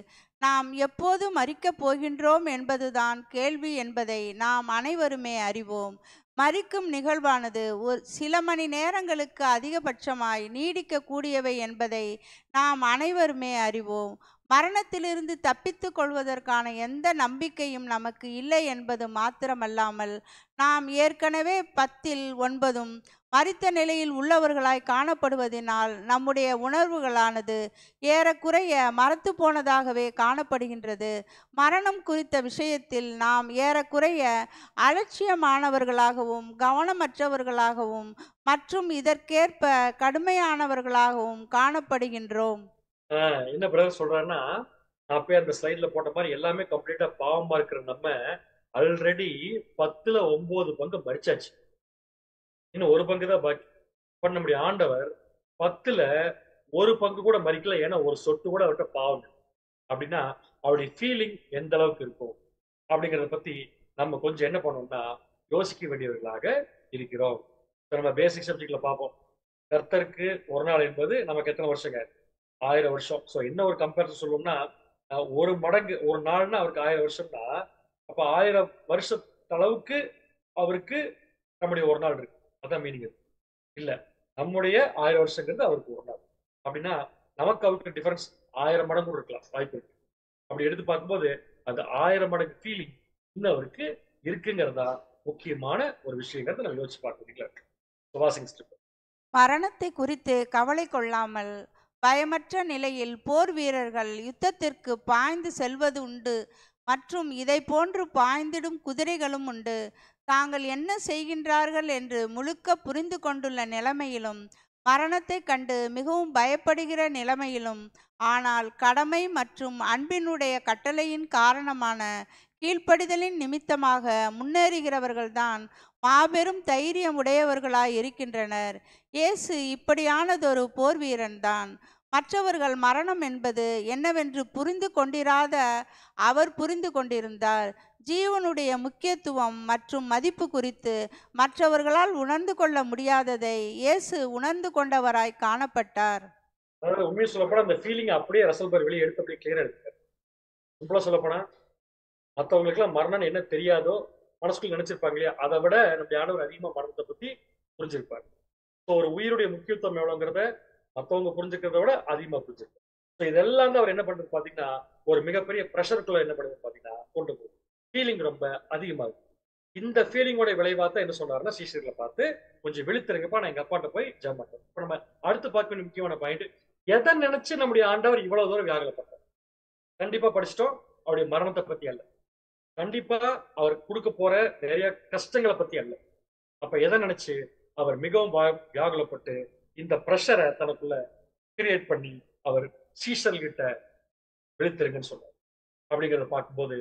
நாம் எப்போது மரிக்கப் போகின்றோம் என்பதுதான் கேள்வி என்பதை நாம் அனைவருமே அறிவோம். மரிக்கும் நிகழ்வானது சில மணி நேரங்களுக்கு அதிகபட்சமாய் நீடிக்கக்கூடியவை என்பதை நாம் அனைவருமே அறிவோம். மரணத்திலிருந்து தப்பித்து கொள்வதற்கான எந்த நம்பிக்கையும் நமக்கு இல்லை என்பது மாத்திரமல்லாமல் நாம் ஏற்கனவே 10-9 மரித்த நிலையில் உள்ளவர்களாய் காணப்படுவதனால் நம்முடைய உணர்வுகளானது ஏறக்குறைய மரத்து போனதாகவே காணப்படுகின்றது. மரணம் குறித்த விஷயத்தில் நாம் ஏறக்குறைய அலட்சியமானவர்களாகவும் கவனமற்றவர்களாகவும் மற்றும் இதற்கேற்ப கடுமையானவர்களாகவும் காணப்படுகின்றோம். என்ன பிரதர் சொல்றாருன்னா, நான் போய் அந்த ஸ்லைட்ல போட்ட மாதிரி எல்லாமே கம்ப்ளீட்டா பாவமா இருக்கிற நம்ம ஆல்ரெடி 10-9 பங்கு மரிச்சாச்சு. இன்னும் 1 பங்கு தான் பாக்கி. பட் நம்முடைய ஆண்டவர் 10-1 பங்கு கூட மறிக்கல. ஏன்னா ஒரு சொட்டு கூட அவர்கிட்ட பாவம். அப்படின்னா அவருடைய ஃபீலிங் எந்த அளவுக்கு இருக்கும் அப்படிங்கிறத பத்தி நம்ம கொஞ்சம் என்ன பண்ணோம்னா யோசிக்க வேண்டியவர்களாக இருக்கிறோம். நம்ம பேசிக் சப்ஜெக்ட்ல பார்ப்போம். கர்த்தருக்கு ஒரு நாள் என்பது நமக்கு எத்தனை வருஷங்க? 1000 வருஷம். ஸோ என்ன ஒரு கம்பேரிசன் சொல்லுவோம்னா, ஒரு மடங்கு ஒரு நாள்னா அவருக்கு 1000 வருஷம்னா, அப்ப 1000 வருஷத்தளவுக்கு அவருக்கு நம்முடைய ஒரு நாள் இருக்கு. அதான் மீனிங். இல்ல, நம்முடைய 1000 வருஷங்கிறது அவருக்கு ஒரு நாள். அப்படின்னா நமக்கு அவருக்கு டிஃபரன்ஸ் 1000 மடங்கு இருக்கலாம், வாய்ப்பு இருக்கு. அப்படி எடுத்து பார்க்கும்போது அது 1000 மடங்கு ஃபீலிங் இன்னும் அவருக்கு இருக்குங்கிறதா முக்கியமான ஒரு விஷயங்கிறத நம்ம யோசிச்சு பார்க்க. மரணத்தை குறித்து கவலை கொள்ளாமல் பயமற்ற நிலையில் போர் வீரர்கள் யுத்தத்திற்கு பாய்ந்து செல்வது உண்டு மற்றும் இதை போன்று பாய்ந்திடும் குதிரைகளும் உண்டு. தாங்கள் என்ன செய்கின்றார்கள் என்று முழுக்க புரிந்து கொண்டுள்ள நிலைமையிலும் மரணத்தை கண்டு மிகவும் பயப்படுகிற நிலைமையிலும் ஆனால் கடமை மற்றும் அன்பினுடைய கட்டளையின் காரணமான கீழ்ப்படிதலின் நிமித்தமாக முன்னேறுகிறவர்கள்தான் மாபெரும் தைரியம் உடையவர்களாய் இருக்கின்றனர். இயேசு இப்படியானதொரு போர் வீரன்தான். மற்றவர்கள் மரணம் என்பது என்னவென்று புரிந்து கொண்டிராத அவர் புரிந்து கொண்டிருந்தார். ஜீவனுடைய முக்கியத்துவம் மற்றும் மதிப்பு குறித்து மற்றவர்களால் உணர்ந்து கொள்ள முடியாததை இயேசு உணர்ந்து கொண்டவராய் காணப்பட்டார். உண்மையை சொல்லப்போனா அந்த ஃபீலிங் அப்படியே ரசல் பர் வெளியே எடுத்து அப்படியே கிளியரா எடுத்தார். சிம்பிளா சொல்லப்போனா மற்றவங்களுக்கு எல்லாம் மரணம் என்ன தெரியாதோ மனசுக்குள்ள நினைச்சிருப்பாங்க இல்லையா, அதை விட நம்ம ஆண்டவர் அதிகமா மரணத்தை பத்தி புரிஞ்சிருப்பாரு. ஸோ ஒரு உயிருடைய முக்கியத்துவம் எவ்வளோங்கிறத மற்றவங்க புரிஞ்சுக்கிறத விட அதிகமா புரிஞ்சுக்க. இதெல்லாம் தான் அவர் என்ன பண்றது பாத்தீங்கன்னா, ஒரு மிகப்பெரிய ப்ரெஷருக்குள்ள என்ன பண்ணுறது பாத்தீங்கன்னா கொண்டு போகுது. ஃபீலிங் ரொம்ப அதிகமாகுது. இந்த ஃபீலிங்கோட விளைவா தான் என்ன சொல்றாருன்னா, சீஷர்களை பார்த்து கொஞ்சம் விழித்திருங்கப்பா, நான் எங்க அப்பாட்ட போய் ஜெபம் பண்றேன். இப்ப நம்ம அடுத்து பார்க்க வேண்டிய முக்கியமான பாயிண்ட், எதை நினைச்சு நம்முடைய ஆண்டவர் இவ்வளவு தூரம் வியாகுலப்பட்டார்? கண்டிப்பா படிச்சிட்டோம், அவருடைய மரணத்தை பத்தி அல்ல. கண்டிப்பா அவர் கொடுக்க போற நிறைய கஷ்டங்களை பத்தி அல்ல. அப்ப எதை நினைச்சு அவர் மிகவும் வியாகுலப்பட்டு இந்த பிரஷரை தனக்குள்ள கிரியேட் பண்ணி அவர் சீஷர்கிட்ட விழித்திருங்கன்னு சொல்றாரு அப்படிங்கிறத பார்க்கும்போது,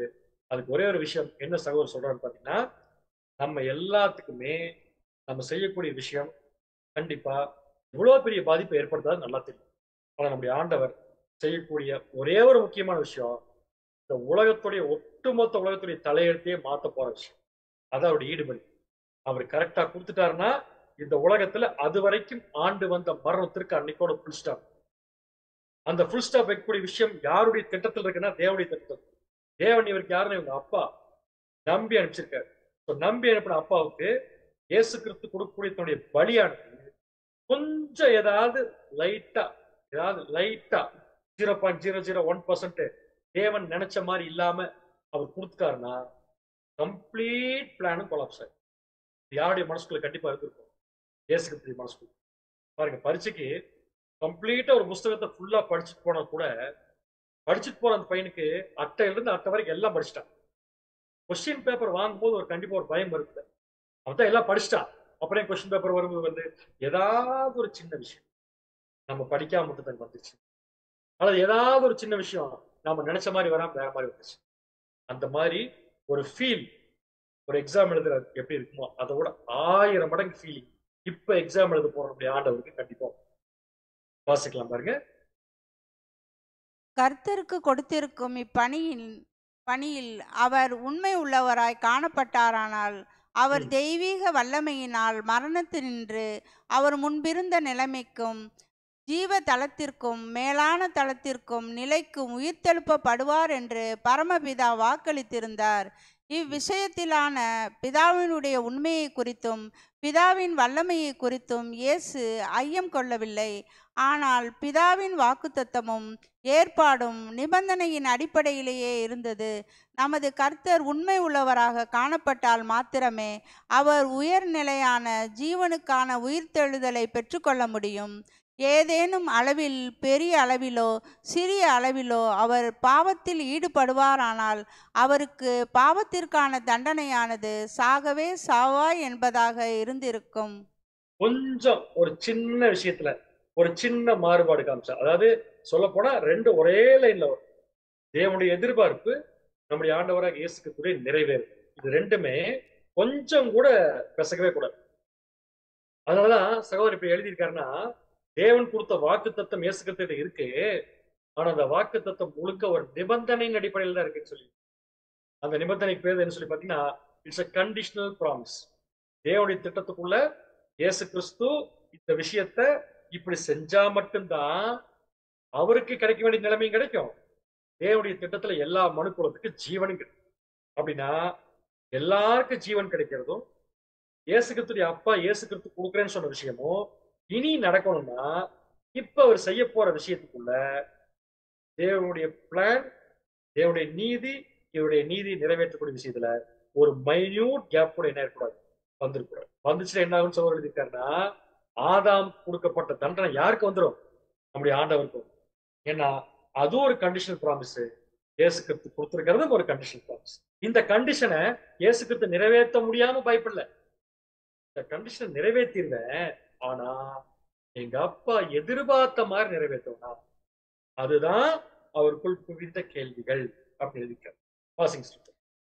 அதுக்கு ஒரே ஒரு விஷயம் என்ன சகோதரர் சொல்றான்னு பாத்தீங்கன்னா, நம்ம எல்லாத்துக்குமே நம்ம செய்யக்கூடிய விஷயம் கண்டிப்பா இவ்வளவு பெரிய பாதிப்பை ஏற்படுத்தாது நல்லா தெரியும். ஆனா நம்முடைய ஆண்டவர் செய்யக்கூடிய ஒரே ஒரு முக்கியமான விஷயம், இந்த உலகத்துடைய ஒட்டுமொத்த உலகத்துடைய தலையெழுத்தையே மாத்த போற விஷயம். அதான் அவருடைய ஈடுபடி. அவர் கரெக்டா கொடுத்துட்டாருன்னா இந்த உலகத்துல அது வரைக்கும் ஆண்டு வந்த மரணத்திற்கு அன்னைக்கோட ஃபுல் ஸ்டாப். அந்த ஃபுல் ஸ்டாப் வைக்கக்கூடிய விஷயம் யாருடைய திட்டத்தில் இருக்குன்னா தேவனுடைய திட்டத்தில். தேவன் இவருக்கு யாருன்னு இவங்க அப்பா நம்பி அனுப்பிச்சிருக்காரு. நம்பி அனுப்பின அப்பாவுக்கு இயேசு கிறிஸ்து கொடுக்கக்கூடிய தன்னுடைய பலியானது கொஞ்சம் ஏதாவது லைட்டா 0.001% தேவன் நினைச்ச மாதிரி இல்லாம அவர் கொடுத்துட்டாருன்னா கம்ப்ளீட் பிளானும் கொலாப்ஸ் ஆகும். யாருடைய மனசுக்குள்ள கண்டிப்பா இருந்திருக்கும்? இயேசு கிறிஸ்து மனசுக்குள்ள. பாருங்க, பரீட்சைக்கு கம்ப்ளீட்டா ஒரு புஸ்தகத்தை ஃபுல்லா படிச்சுட்டு போனா கூட, படிச்சுட்டு போற அந்த பையனுக்கு அட்டையில இருந்து அட்டை வரைக்கும் எல்லாம் படிச்சுட்டான். கொஸ்டின் பேப்பர் வாங்கும்போது ஒரு கண்டிப்பா ஒரு பயம் இருக்குது. அவன் எல்லாம் படிச்சுட்டான். அப்புறம் கொஸ்டின் பேப்பர் வரும்போது ஏதாவது ஒரு சின்ன விஷயம் நம்ம படிக்காம மட்டும் தான் வந்துச்சு, அல்லது ஏதாவது ஒரு சின்ன விஷயம் நம்ம நினைச்ச மாதிரி வராம வேற மாதிரி வந்துச்சு. அந்த மாதிரி ஒரு ஃபீல் ஒரு எக்ஸாம் எழுதுற எப்படி இருக்குமோ அதை விட 1000 மடங்கு ஃபீலிங் இப்ப எக்ஸாம் எழுத போற நம்முடைய ஆண்டவருக்கு கண்டிப்பா. வாசிக்கலாம் பாருங்க. கர்த்தருக்கு கொடுத்திருக்கும் பணியில் அவர் உண்மை உள்ளவராய் காணப்பட்டாரானால், அவர் தெய்வீக வல்லமையினால் மரணத்தினின்று அவர் முன்பிருந்த நிலைமைக்கும் ஜீவ தளத்திற்கும் மேலான தளத்திற்கும் நிலைக்கும் உயிர்த்தெழுப்பப்படுவார் என்று பரமபிதா வாக்களித்திருந்தார். இவ்விஷயத்திலான பிதாவினுடைய உண்மையை குறித்தும் பிதாவின் வல்லமையை குறித்தும் இயேசு ஐயம் கொள்ளவில்லை. ஆனால் பிதாவின் வாக்குத்தத்தமும் ஏற்பாடும் நிபந்தனையின் அடிப்படையிலேயே இருந்தது. நமது கர்த்தர் உண்மை உள்ளவராக காணப்பட்டால் மாத்திரமே அவர் உயர்நிலையான ஜீவனுக்கான உயிர்த்தெழுதலை பெற்றுக்கொள்ள முடியும். ஏதேனும் அளவில், பெரிய அளவிலோ சிறிய அளவிலோ அவர் பாவத்தில் ஈடுபடுவாரானால் அவருக்கு பாவத்திற்கான தண்டனையானது சாகவே சாவாய் என்பதாக இருந்திருக்கும். கொஞ்சம் ஒரு சின்ன விஷயத்துல ஒரு சின்ன மாறுபாடு காமிச்சா, அதாவது சொல்ல போனா ரெண்டு ஒரே லைன்ல வரும். தேவனுடைய எதிர்பார்ப்பு நம்முடைய ஆண்டவராக இயேசு கிறிஸ்துவின் நிறைவேறு. இது ரெண்டுமே கொஞ்சம் கூட பெசகவே கூடாது. அதனாலதான் சகோதரர் இப்ப எழுதியிருக்காருன்னா, தேவன் கொடுத்த வாக்கு தத்தம் இயேசு கிறிஸ்து இருக்கு, ஆனா அந்த வாக்கு தத்தம் முழுக்க ஒரு நிபந்தனையின் அடிப்படையில் தான் இருக்குன்னு சொல்லி, அந்த நிபந்தனைக்கு பேர் என்ன சொல்லி பாத்தீங்கன்னா, இட்ஸ் a conditional promise. தேவனுடைய திட்டத்துக்குள்ள இயேசு கிறிஸ்து இந்த விஷயத்த இப்படி செஞ்சா மட்டும்தான் அவருக்கு கிடைக்க வேண்டிய நிலைமையும் கிடைக்கும். தேவனுடைய திட்டத்துல எல்லா மனுக்குலத்துக்கு ஜீவனும் கிடைக்கும். அப்படின்னா எல்லாருக்கும் ஜீவன் கிடைக்கிறதும், இயேசு கிறிஸ்துடைய அப்பா இயேசு கிறிஸ்து கொடுக்குறேன்னு சொன்ன விஷயமும் இனி நடக்கணும்னா இப்ப அவர் செய்ய போற விஷயத்துக்குள்ள தேவனுடைய பிளான், தேவனுடைய நீதி, இவருடைய நீதி நிறைவேற்றக்கூடிய விஷயத்துல ஒரு மைன்யூட் கேப் கூட என்ன இருக்கக்கூடாது, வந்துருக்கூடாது. வந்துச்சுன்னா என்ன ஆகும்னு சொல்ல எழுதியிருக்காருன்னா, ஆதாம் கொடுக்கப்பட்ட தண்டனை யாருக்கு வந்துடும்? நம்முடைய ஆண்டவருக்கு. ஏன்னா அது ஒரு கண்டிஷனல் ப்ராமிஸ். இயேசு கிறிஸ்து கொடுத்திருக்கிறது ஒரு கண்டிஷனல் ப்ராமிஸ். இந்த கண்டிஷனை இயேசு கிறிஸ்து நிறைவேற்ற முடியாம பயப்படல. இந்த கண்டிஷனை நிறைவேற்றிருந்தேன், ஆனா எங்க அப்பா எதிர்பார்த்த மாதிரி நிறைவேற்றா, அதுதான் அவருக்குள் குவிந்த கேள்விகள் அப்படி எழுதிக்க.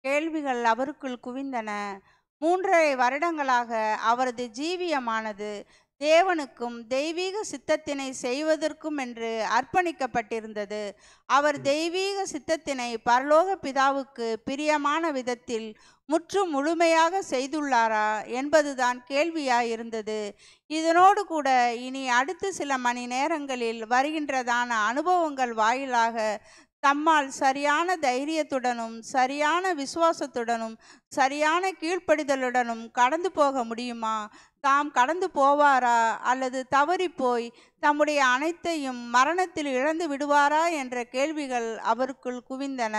கேள்விகள் அவருக்குள் குவிந்தன. 3.5 வருடங்களாக அவரது ஜீவியமானது தேவனுக்கும் தெய்வீக சித்தத்தினை செய்வதற்கும் என்று அர்ப்பணிக்கப்பட்டிருந்தது. அவர் தெய்வீக சித்தத்தினை பரலோக பிதாவுக்கு பிரியமான விதத்தில் முற்றும் முழுமையாக செய்துள்ளாரா என்பதுதான் கேள்வியாயிருந்தது. இதனோடு கூட இனி அடுத்த சில மணி நேரங்களில் வருகின்றதான அனுபவங்கள் வாயிலாக தம்மால் சரியான தைரியத்துடனும் சரியான விசுவாசத்துடனும் சரியான கீழ்ப்படிதலுடனும் கடந்து போக முடியுமா? தாம் கடந்து போவாரா, அல்லது தவறி போய் தம்முடைய அனைத்தையும் மரணத்தில் இழந்து விடுவாரா என்ற கேள்விகள் அவருக்குள் குவிந்தன.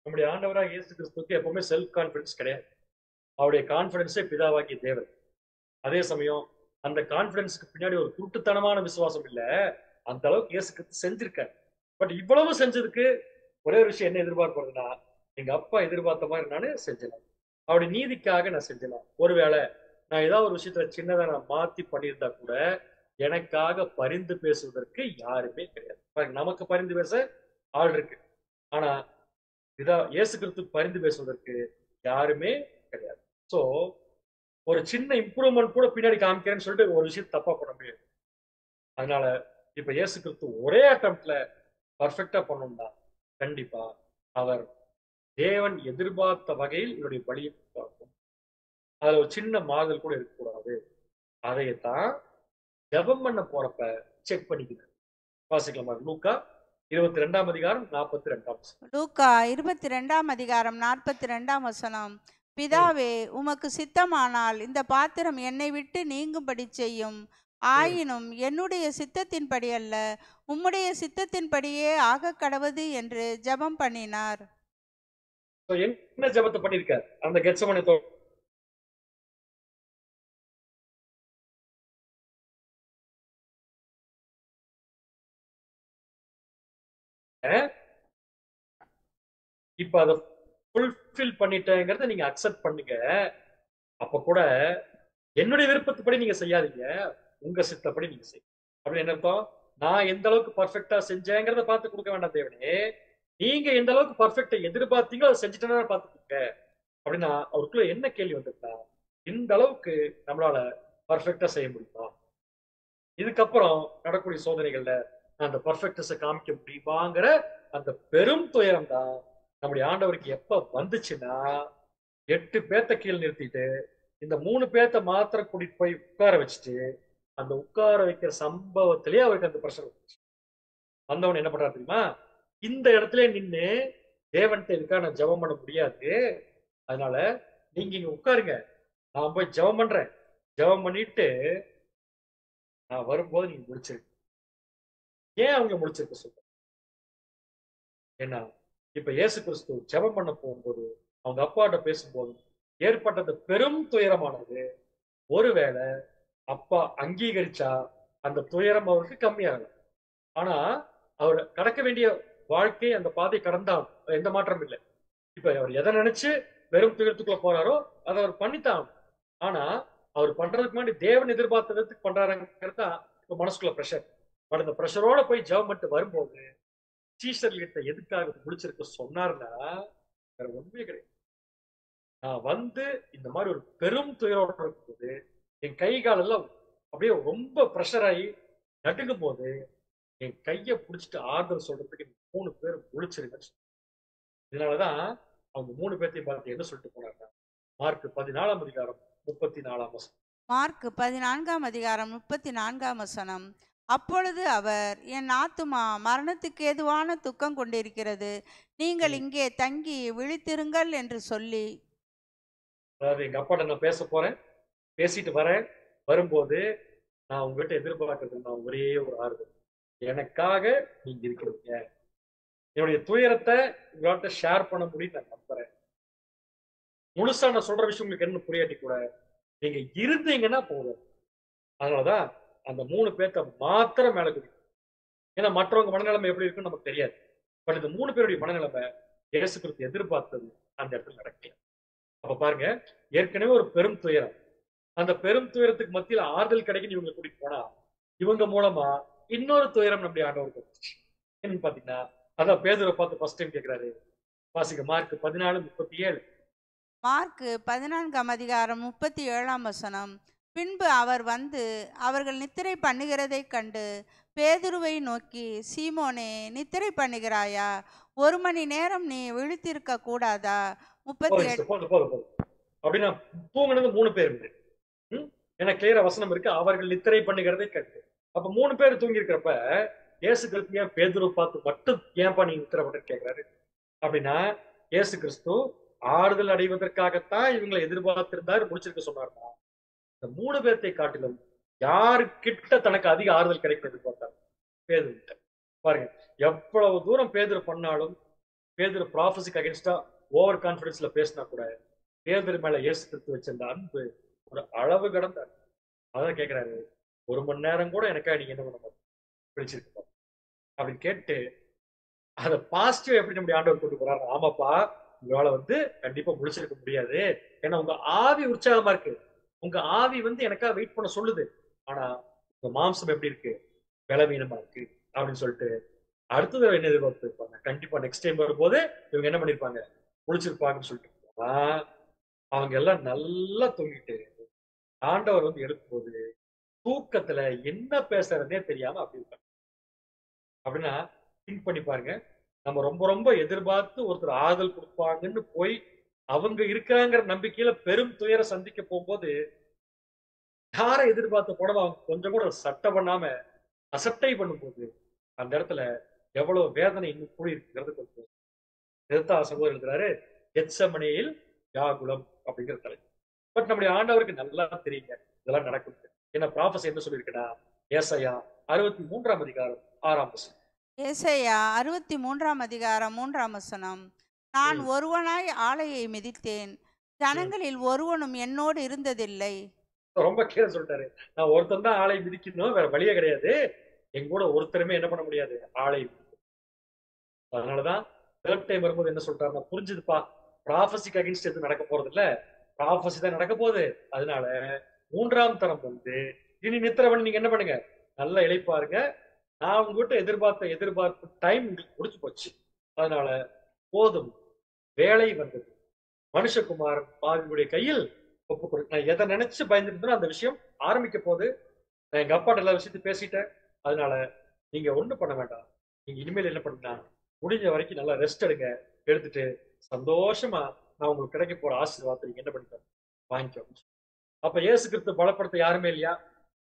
நம்முடைய ஆண்டவராக இயேசு கிறிஸ்துவுக்கு எப்பவுமே செல்ஃப் கான்பிடன்ஸ் கிடையாது. அவருடைய கான்பிடன்ஸே பிதாவாகிய தேவன். அதே சமயம் அந்த கான்பிடன்ஸ்க்கு பின்னாடி ஒரு குருட்டுத்தனமான விசுவாசம் இல்ல. அந்த அளவுக்கு இயேசு கிறிஸ்து செஞ்சிருக்காரு. பட் இவ்வளவு செஞ்சதுக்கு ஒரே ஒரு விஷயம் என்ன எதிர்பார்ப்பதுன்னா, எங்க அப்பா எதிர்பார்த்த மாதிரி நானு செஞ்சேன். அவருடைய நீதிக்காக நான் செஞ்சேன். ஒருவேளை நான் ஏதாவது ஒரு விஷயத்துல சின்னதா நான் மாத்தி பண்ணியிருந்தா கூட எனக்காக பரிந்து பேசுவதற்கு யாருமே கிடையாது. நமக்கு பரிந்து பேச ஆள் இருக்கு, ஆனா இயேசு கிறிஸ்துக்கு பரிந்து பேசுவதற்கு யாருமே கிடையாது. சோ ஒரு சின்ன இம்ப்ரூவ்மெண்ட் கூட பின்னாடி காமிக்கிறேன்னு சொல்லிட்டு ஒரு விஷயம் தப்பா பண்ண முடியாது. அதனால இப்ப இயேசு கிறிஸ்து ஒரே அட்டம்ப்ட்ல பர்ஃபெக்டா பண்ணணும்னா கண்டிப்பா அவர் தேவன் எதிர்பார்த்த வகையில் இவருடைய பலியை பார்க்கும். அதுல ஒரு சின்ன மாறுதல் கூட இருக்கக்கூடாது. அதையத்தான் ஜெபம் பண்ண போறப்ப செக் பண்ணிக்கிறார். வாசிக்கலாமா? லூக்கா 22ஆம் அதிகாரம் 42ஆம் வசனம். லூக்கா 22ஆம் அதிகாரம் 42ஆம் வசனம். பிதாவே, உமக்கு சித்தமானால் இந்த பாத்திரம் என்னை விட்டு நீங்கும்படி செய்யும். ஆயினும் என்னுடைய சித்தத்தின்படி அல்ல, உம்முடைய சித்தத்தின்படியே ஆக கடவது என்று ஜெபம் பண்ணினார். என்ன ஜெபத்தை பண்ணிருக்கார்? அந்த கெத்செமனே இப்ப அதை ஃபுல்ஃபில் பண்ணிட்டேங்கிறத நீங்க அக்செப்ட் பண்ணுங்க. அப்ப கூட என்னுடைய விருப்பத்துப்படி நீங்க செய்யாதீங்க, உங்க சித்தப்படி நீங்க செய்யுங்க. அப்படின்னு என்ன அர்த்தம்? நான் எந்த அளவுக்கு பர்ஃபெக்டா செஞ்சேங்கிறத பார்த்து கொடுக்க வேண்டாம் தேவனே, நீங்க எந்த அளவுக்கு பர்ஃபெக்டா எதிர்பார்த்தீங்களோ அதை செஞ்சுட்டேன்னா பார்த்துக்கோங்க. அப்படின்னா அவருக்குள்ள என்ன கேள்வி வந்துட்டா, இந்த அளவுக்கு நம்மளால பர்ஃபெக்டா செய்ய முடியுமா? இதுக்கப்புறம் நடக்கூடிய சோதனைகள்ல அந்த பர்ஃபெக்டஸை காமிக்க முடியுமாங்கிற அந்த பெரும் துயரம் தான் நம்முடைய ஆண்டவருக்கு எப்ப வந்துச்சுன்னா, 8 பேத்த கீழ் நிறுத்திட்டு இந்த 3 பேத்த மாத்திரம் கூட்டிட்டு போய் உட்கார வச்சுட்டு அந்த உட்கார வைக்கிற சம்பவத்திலேயே அவருக்கு அந்த பிரஷர் வந்துச்சு. வந்தவன் என்ன பண்றாரு தெரியுமா? இந்த இடத்துல நின்று தேவன்கிட்ட இதுக்காக நான் ஜெபம் பண்ண முடியாது, அதனால நீங்க இங்க உட்காருங்க, நான் போய் ஜெபம் பண்றேன், ஜெபம் பண்ணிட்டு நான் வரும்போது நீங்க முடிச்சிருக்க. ஏன் அவங்க முடிச்சிருக்க சொல்ற? ஏன்னா இப்ப இயேசு கிறிஸ்து ஜெபம் பண்ண போகும்போது அவங்க அப்பாட்ட பேசும்போது ஏற்பட்ட அந்த பெரும் துயரமானது, ஒருவேளை அப்பா அங்கீகரிச்சா அந்த துயரம் அவருக்கு கம்மியாகலாம். ஆனா அவர் கடக்க வேண்டிய வாழ்க்கை அந்த பாதை கடந்தாலும் எந்த மாற்றம் இல்லை. இப்ப அவர் எதை நினைச்சு வெறும் துயரத்துக்குள்ள போறாரோ அதை அவர் பண்ணித்தான். ஆனா அவர் பண்றதுக்கு முன்னாடி தேவன் எதிர்பார்த்த விதத்துக்கு பண்றாருங்கிறது தான் இப்ப மனசுக்குள்ள பிரஷர். பட் அந்த பிரஷரோட போய் ஜெபம் பண்ணிட்டு வரும்போது சீஷர்கிட்ட எதுக்காக முடிச்சிருக்க சொன்னார்னா வேற ஒன்றுமே கிடையாது. நான் வந்து இந்த மாதிரி ஒரு பெரும் துயரோட இருக்கும்போது என் கை காலெல்லாம் அப்படியே ரொம்ப ப்ரெஷர் ஆகி நடுங்கும் போது என் கையை பிடிச்சிட்டு ஆறுதல் சொல்றதுக்கு 3 பேர் முழிச்சிருங்க. இதனாலதான் அவங்க 3 பேர்த்தையும் பார்த்து என்ன சொல்லிட்டு போனாங்க? மார்க் 14ஆம் அதிகாரம் 34ஆம் வசனம். மார்க் 14ஆம் அதிகாரம் 34ஆம் வசனம். அப்பொழுது அவர், என் ஆத்துமா மரணத்துக்கு ஏதுவான துக்கம் கொண்டிருக்கிறது, நீங்கள் இங்கே தங்கி விழித்திருங்கள் என்று சொல்லி. அதாவது எங்க அப்பாட்ட நான் பேச போறேன், பேசிட்டு வரேன், வரும்போது நான் உங்ககிட்ட எதிர்பார்க்கறது நான் ஒரே ஒரு ஆறுதல், எனக்காக நீங்க இருக்கிறீங்க, என்னுடைய துயரத்தை உங்கள்கிட்ட ஷேர் பண்ண முடியும் நான் நம்புறேன். முழுசா நான் சொல்ற விஷயம் உங்களுக்கு என்ன புரியாட்டி கூட நீங்க இருந்தீங்கன்னா போதும். அதனாலதான் அந்த 3 பேர்த்த மாத்திரம் மேல குடிக்கும். ஏன்னா மற்றவங்க மனநிலைமை எப்படி இருக்குன்னு நமக்கு தெரியாது. பட் இந்த 3 பேருடைய மனநிலைமை இயேசு கிறிஸ்து எதிர்பார்த்தது அந்த இடத்துல நடக்கல. அப்ப பாருங்க, ஏற்கனவே ஒரு பெரும் துயரம், அந்த பெரும் துயரத்துக்கு மத்தியில ஆறுதல் கிடைக்குன்னு இவங்க கூட்டிட்டு போனா இவங்க மூலமா இன்னொரு துயரம் நம்முடைய ஆண்டவருக்கு வந்துச்சு. என்னன்னு பாத்தீங்கன்னா, அதான் பேதுரை பார்த்து ஃபர்ஸ்ட் டைம் கேட்கிறாரு. வாசிக்க மார்க் 14:37. மார்க் 14ஆம் அதிகாரம் 37ஆம் வசனம். பின்பு அவர் வந்து அவர்கள் நித்திரை பண்ணுகிறதை கண்டு பேதுருவை நோக்கி, சீமோனே, நித்திரை பண்ணுகிறாயா? 1 மணி நேரம் நீ விழித்திருக்க கூடாதா? 38. அப்படின்னா தூங்கினது 3 பேர் இருக்கு. ஏன்னா கிளியரா வசனம் இருக்கு, அவர்கள் நித்திரை பண்ணுகிறதை கண்டு. அப்ப 3 பேர் தூங்கி இருக்கிறப்ப இயேசு கிறிஸ்து ஏன் பேதுருவை பார்த்து மட்டும் ஏன்பா நீ உத்தரப்பட்டு கேட்கிறாரு அப்படின்னா, இயேசு கிறிஸ்து ஆறுதல் அடைவதற்காகத்தான் இவங்களை எதிர்பார்த்திருந்தாரு, முடிச்சிருக்க சொன்னார்னா, இந்த 3 பேர்த்தை காட்டிலும் யாருக்கிட்ட தனக்கு அதிக ஆறுதல் கிடைக்கும் எதிர்பார்த்தாரு? பேதுருகிட்ட. பாருங்க, எவ்வளவு தூரம் பேதுரு பண்ணாலும், பேதுரு ப்ராஃபஸிக்கு அகேன்ஸ்டா ஓவர் கான்பிடன்ஸ்ல பேசினா கூட, பேதுரு மேல இயேசு கிறிஸ்து வச்சிருந்த அன்பு ஒரு அளவு கடந்த அன்பு. அதான் கேட்கிறாரு, 1 மணி நேரம் கூட எனக்காக நீங்க என்ன பண்ண மாட்டீங்க, பிடிச்சிருக்கு அப்படின்னு கேட்டு, அதை பாசிட்டிவ் எப்படி நம்முடைய ஆண்டவர் கொண்டு போறாரு. ஆமாப்பா, உங்களால கண்டிப்பா முடிச்சிருக்க முடியாது, ஏன்னா உங்க ஆவி உற்சாகமா இருக்கு, உங்க ஆவி எனக்காக வெயிட் பண்ண சொல்லுது, ஆனா உங்க மாம்சம் எப்படி இருக்கு, பலவீனமா இருக்கு அப்படின்னு சொல்லிட்டு அடுத்தது என்ன எதிர்பார்த்திருப்பாங்க. கண்டிப்பா நெக்ஸ்ட் டைம் வரும்போது இவங்க என்ன பண்ணிருப்பாங்க, முடிச்சிருப்பாங்கன்னு சொல்லிட்டு அவங்க எல்லாம் நல்லா தூங்கிட்டு ஆண்டவர் எழுப்பும்போது தூக்கத்துல என்ன பேசுறதே தெரியாம அப்படி இருப்பாங்க. அப்படின்னா திங்க் பண்ணி பாருங்க, நம்ம ரொம்ப ரொம்ப எதிர்பார்த்து ஒருத்தர் ஆறுதல் கொடுப்பாங்கன்னு போய் அவங்க இருக்கிறாங்கிற நம்பிக்கையில பெரும் துயர சந்திக்க போகும்போது, யாரை எதிர்பார்த்த போனோம் அவங்க கொஞ்சம் கூட சட்டை பண்ணாம அசட்டை பண்ணும்போது அந்த இடத்துல எவ்வளவு வேதனை இன்னும் கூடி இருக்கிறது கொஞ்சம் எதிர்த்தா சகோதரர் எழுதுறாரு, கெத்செமனேயில் வியாகுலம் அப்படிங்கிற தலைப்பு. பட் நம்முடைய ஆண்டவருக்கு நல்லா தெரியுங்க இதெல்லாம் நடக்கும். என்ன ப்ராஃபஸி என்ன சொல்லியிருக்கா, ஏசாயா 63ஆம் அதிகாரம் 6ஆம் வசனம். ஏசாயா 63ஆம் அதிகாரம் 3ஆம் வசனம். நான் ஒருவனாய் ஆலையை மிதித்தேன், ஜனங்களில் ஒருவனும் என்னோடு இருந்ததில்லை. ரொம்ப கீழே சொல்லிட்டாரு, நான் ஒருத்தன் தான் ஆலை மிதிக்கணும், வேற வழியே கிடையாது, எங்க கூட ஒருத்தருமே என்ன பண்ண முடியாது ஆலை. அதனாலதான் தேர்ட் டைம் வரும்போது என்ன சொல்றாருன்னா, புரிஞ்சுதுப்பா, ப்ராஃபஸிக்கு அகைன்ஸ்ட் எதுவும் நடக்க போறது இல்ல, ப்ராஃபஸி தான் நடக்க போகுது, அதனால 3ஆம் தரம் இனி நித்திரவன் நீங்க என்ன பண்ணுங்க, நல்லா இளைப்பாருங்க, நான் உங்ககிட்ட எதிர்பார்ப்பு டைம் உங்களுக்கு முடிச்சு போச்சு, அதனால போதும், வேலை வந்தது, மனுஷகுமார் பாவியுடைய கையில் ஒப்பு கொடு. நான் எதை நினைச்சு பயந்துருந்தோ அந்த விஷயம் ஆரம்பிக்க போது, நான் எங்க அப்பாட்ட எல்லா விஷயத்தையும் பேசிட்டேன், அதனால நீங்க ஒண்ணும் பண்ண வேண்டாம், நீங்க இனிமேல் என்ன பண்ணுங்க, முடிஞ்ச வரைக்கும் நல்லா ரெஸ்ட் எடுத்துட்டு சந்தோஷமா நான் உங்களுக்கு கிடைக்க போற ஆசீர்வாதத்தை நீங்க என்ன பண்ணிக்க வாங்கிக்கோ. அப்ப இயேசு கிறிஸ்து பலப்படுத்த யாருமே இல்லையா,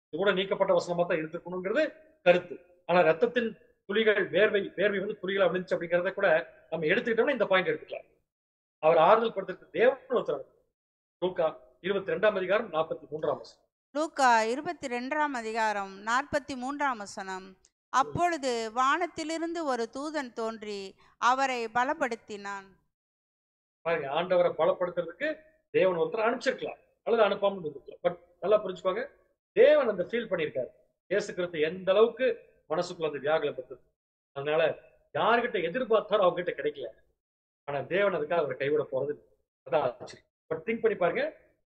இது கூட நீக்கப்பட்ட வசனமா தான் இருந்துக்கணுங்கிறது கருத்து. ஆனா ரத்தத்தின் துளிகள் வேர்வை துளிகள் அப்படிச்சு அப்படிங்கிறத கூட நம்ம எடுத்துக்கிட்டோம்னா இந்த பாயிண்ட் எடுத்துக்கலாம். அவர் ஆறுதல் படுத்துறது தேவன் ஒருத்தர். லூக்கா 22ஆம் அதிகாரம் 43ஆம் வசனம். லூக்கா 22ஆம் அதிகாரம் 43ஆம் வசனம். அப்பொழுது வானத்திலிருந்து ஒரு தூதன் தோன்றி அவரை பலப்படுத்தினான். பாருங்க, ஆண்டவரை பலப்படுத்துறதுக்கு தேவன் ஒருத்தர் அனுப்பிச்சிருக்கலாம் அல்லது அனுப்பாம இருந்திருக்கலாம். பட் நல்லா புரிஞ்சுப்பாங்க, தேவன் அந்த ஃபீல் பண்ணியிருக்காரு இயேசு கிறிஸ்து எந்த அளவுக்கு மனசுக்குள்ள அந்த வியாகுலம் படுத்துது. அதனால யாருக்கிட்ட எதிர்பார்த்தாலும் அவங்க கிட்ட கிடைக்கல, ஆனா தேவன் அதுக்காக அவரை கைவிட போறது அதான் ஆச்சு. பட் திங்க் பண்ணி பாருங்க,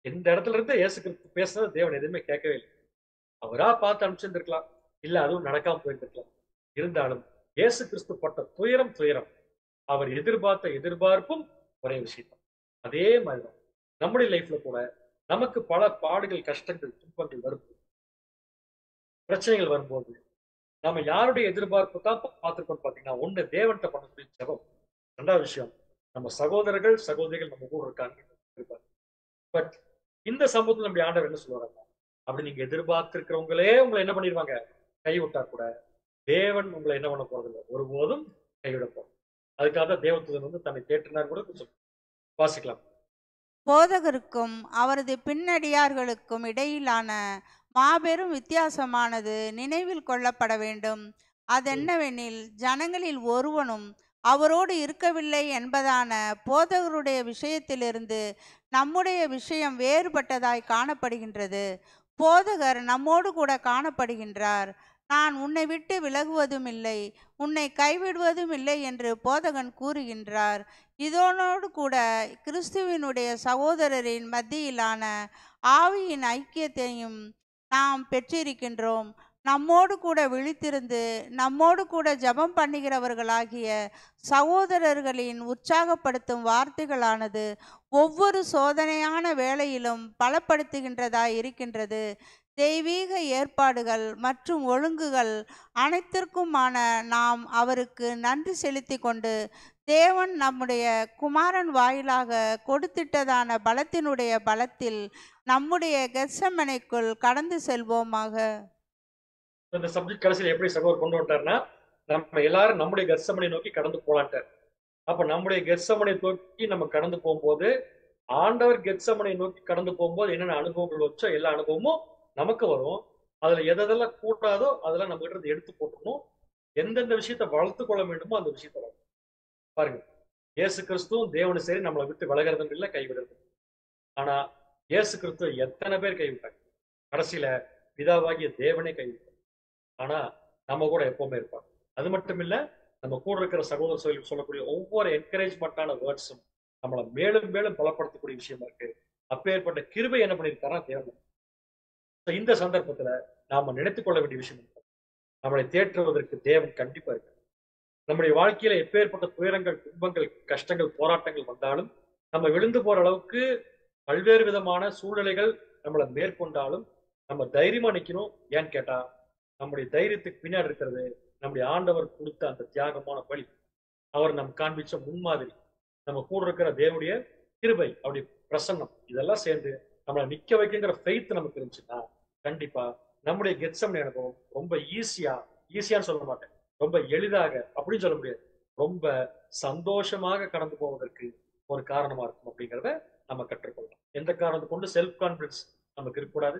எந்த இடத்துல இருந்து இயேசு கிறிஸ்து பேசுறது தேவன் எதுவுமே கேட்கவே இல்லை. அவரா பார்த்து அனுப்பிச்சிருந்திருக்கலாம், இல்ல அதுவும் நடக்காம போயிருந்திருக்கலாம். இருந்தாலும் இயேசு கிறிஸ்து பட்ட துயரம் அவர் எதிர்பார்த்த எதிர்பார்ப்பும் ஒரே விஷயம் தான். அதே மாதிரிதான் நம்முடைய லைஃப்ல கூட நமக்கு பல பாடுகள், கஷ்டங்கள், துன்பங்கள் வரும், பிரச்சனைகள் வரும்போது நாம யாருடைய எதிர்பார்ப்பு தான் பார்த்துருக்கோம் பாத்தீங்கன்னா, ஒண்ணு தேவன்கிட்ட பண்ணக்கூடிய ஜெபம், ரெண்டாவது விஷயம் நம்ம சகோதரிகள் நம்ம கூட இருக்காங்க. பட் இந்த சம்பவத்துல நம்ம ஆண்டவர் என்ன சொல்லுவாங்க, அப்படி நீங்க எதிர்பார்த்திருக்கிறவங்களே உங்களை என்ன பண்ணிடுவாங்க, கைவிட்டா கூட தேவன் உங்களை என்ன பண்ண போறது இல்லை, ஒருபோதும் கைவிட போறது. அதுக்காக தேவதூதன் தன்னை தேற்றினார் கூட சொல்லுங்க. வாசிக்கலாம். போதகருக்கும் அவரது பின்னடியார்களுக்கும் இடையிலான மாபெரும் வித்தியாசமானது நினைவில் கொள்ளப்பட வேண்டும். அதென்னவெனில், ஜனங்களில் ஒருவனும் அவரோடு இருக்கவில்லை என்பதான போதகருடைய விஷயத்திலிருந்து நம்முடைய விஷயம் வேறுபட்டதாய் காணப்படுகின்றது. போதகர் நம்மோடு கூட காணப்படுகின்றார். நான் உன்னை விட்டு விலகுவதும் இல்லை, உன்னை கைவிடுவதும் இல்லை என்று போதகன் கூறுகின்றார். இதனோடு கூட கிறிஸ்துவினுடைய சகோதரரின் மத்தியிலான ஆவியின் ஐக்கியத்தையும் நாம் பெற்றிருக்கின்றோம். நம்மோடு கூட விழித்திருந்து நம்மோடு கூட ஜெபம் பண்ணுகிறவர்களாகிய சகோதரர்களின் உற்சாகப்படுத்தும் வார்த்தைகளானது ஒவ்வொரு சோதனையான வேளையிலும் பலப்படுத்துகின்றதாய் இருக்கின்றது. தெய்வீக ஏற்பாடுகள் மற்றும் ஒழுங்குகள் அனைத்திற்குமான நாம் அவருக்கு நன்றி செலுத்தி கொண்டு, தேவன் நம்முடைய குமாரன் வாயிலாக கொடுத்திட்டதான பலத்தினுடைய பலத்தில் நம்முடைய கெத்செமனேக்குள் கடந்து செல்வோமாக. இந்த சப்ஜெக்ட் கடைசியில் எப்படி சகோதரர் கொண்டு வந்துட்டாருன்னா, நம்ம எல்லாரும் நம்முடைய கெத்செமனை நோக்கி கடந்து போலான்ட்டார். அப்ப நம்முடைய கெத்செமனை நோக்கி நம்ம கடந்து போகும்போது, ஆண்டவர் கெத்செமனை நோக்கி கடந்து போகும்போது என்னென்ன அனுபவங்கள் வச்சோ எல்லா அனுபவமும் நமக்கு வரும். அதுல எதெல்லாம் கூடாதோ அதெல்லாம் நம்ம கிட்ட இருந்து எடுத்து போட்டுக்கணும். எந்தெந்த விஷயத்தை வளர்த்து கொள்ள வேண்டுமோ அந்த விஷயத்தை வளர்த்து பாருங்க. இயேசு கிறிஸ்துவும் தேவனும் சரி நம்மளை விட்டு விலகிறதும் இல்லை, கைவிடுறதும். ஆனா இயேசு கிறிஸ்துவ எத்தனை பேர் கைவிட்டாங்க? கடைசியில பிதாவாகிய தேவனே கைவிட்டாங்க. ஆனா நம்ம கூட எப்பவுமே இருப்பாங்க. அது மட்டும் இல்ல, நம்ம கூட இருக்கிற சகோதர சொல்லக்கூடிய ஒவ்வொரு என்கரேஜ்மெண்டான வேர்ட்ஸும் நம்மளை மேலும் மேலும் பலப்படுத்தக்கூடிய விஷயமா இருக்கு. அப்பேற்பட்ட கிருபை என்ன பண்ணியிருக்காரா தேவன். இந்த சந்தர்ப்பத்துல நாம நினைத்துக் கொள்ள வேண்டிய விஷயம் நம்மளை தேற்றுவதற்கு தேவன் கண்டிப்பா இருக்கு. நம்முடைய வாழ்க்கையில எப்பேற்பட்ட துயரங்கள், துன்பங்கள், கஷ்டங்கள், போராட்டங்கள் வந்தாலும் நம்ம விழுந்து போற அளவுக்கு பல்வேறு விதமான சூழ்நிலைகள் நம்மளை மேற்கொண்டாலும் நம்ம தைரியமா நிக்கணும். ஏன்னு கேட்டா, நம்முடைய தைரியத்துக்கு பின்னாடி இருக்கிறது நம்முடைய ஆண்டவர் கொடுத்த அந்த தியாகமான வழி, அவர் நம் காண்பிச்ச முன்மாதிரி, நம்ம கூட இருக்கிற தேவனுடைய கிருபை, அவருடைய பிரசன்னம், இதெல்லாம் சேர்ந்து நம்மளை நிக்க வைக்கின்ற ஃபெய்த் நமக்கு இருந்துச்சுன்னா கண்டிப்பா நம்முடைய கெத்செமனே அனுபவம் ரொம்ப ஈஸியான்னு சொல்ல மாட்டேன், ரொம்ப எளிதாக அப்படின்னு சொல்ல முடியாது, ரொம்ப சந்தோஷமாக கடந்து போவதற்கு ஒரு காரணமா இருக்கும் அப்படிங்கிறத நம்ம கற்றுக்கொள்ளலாம். எந்த காரணத்தை கொண்டு செல்ஃப் கான்பிடன்ஸ் நமக்கு இருக்கக்கூடாது.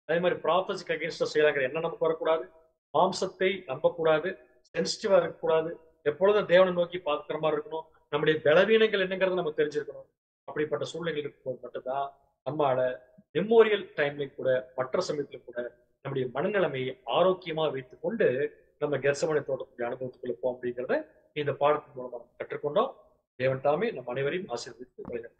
அதே மாதிரி ப்ராஃபஸிக்கு அகேன்ஸ்டா செய்யறாங்க என்ன நமக்கு வரக்கூடாது. மாம்சத்தை நம்பக்கூடாது, சென்சிட்டிவா இருக்கக்கூடாது, எப்பொழுதும் தேவனை நோக்கி பார்க்கிற மாதிரி இருக்கணும். நம்முடைய பலவீனங்கள் என்னங்கிறத நம்ம தெரிஞ்சிருக்கணும். அப்படிப்பட்ட சூழ்நிலைகள் இருக்கும்போது மட்டும்தான் நம்மளால மெமோரியல் டைம்லையும் கூட மற்ற சமயத்திலும் கூட நம்முடைய மனநிலைமையை ஆரோக்கியமா வைத்துக் கொண்டு நம்ம கெத்செமனே தோட்டத்துடைய அனுபவத்துக்குள்ள போம் அப்படிங்கிறத இந்த பாடத்தின் மூலமா நம்ம கற்றுக்கொண்டோம். தேவன் தாமே நம் அனைவரையும் ஆசீர்வதித்து வருகிறார்.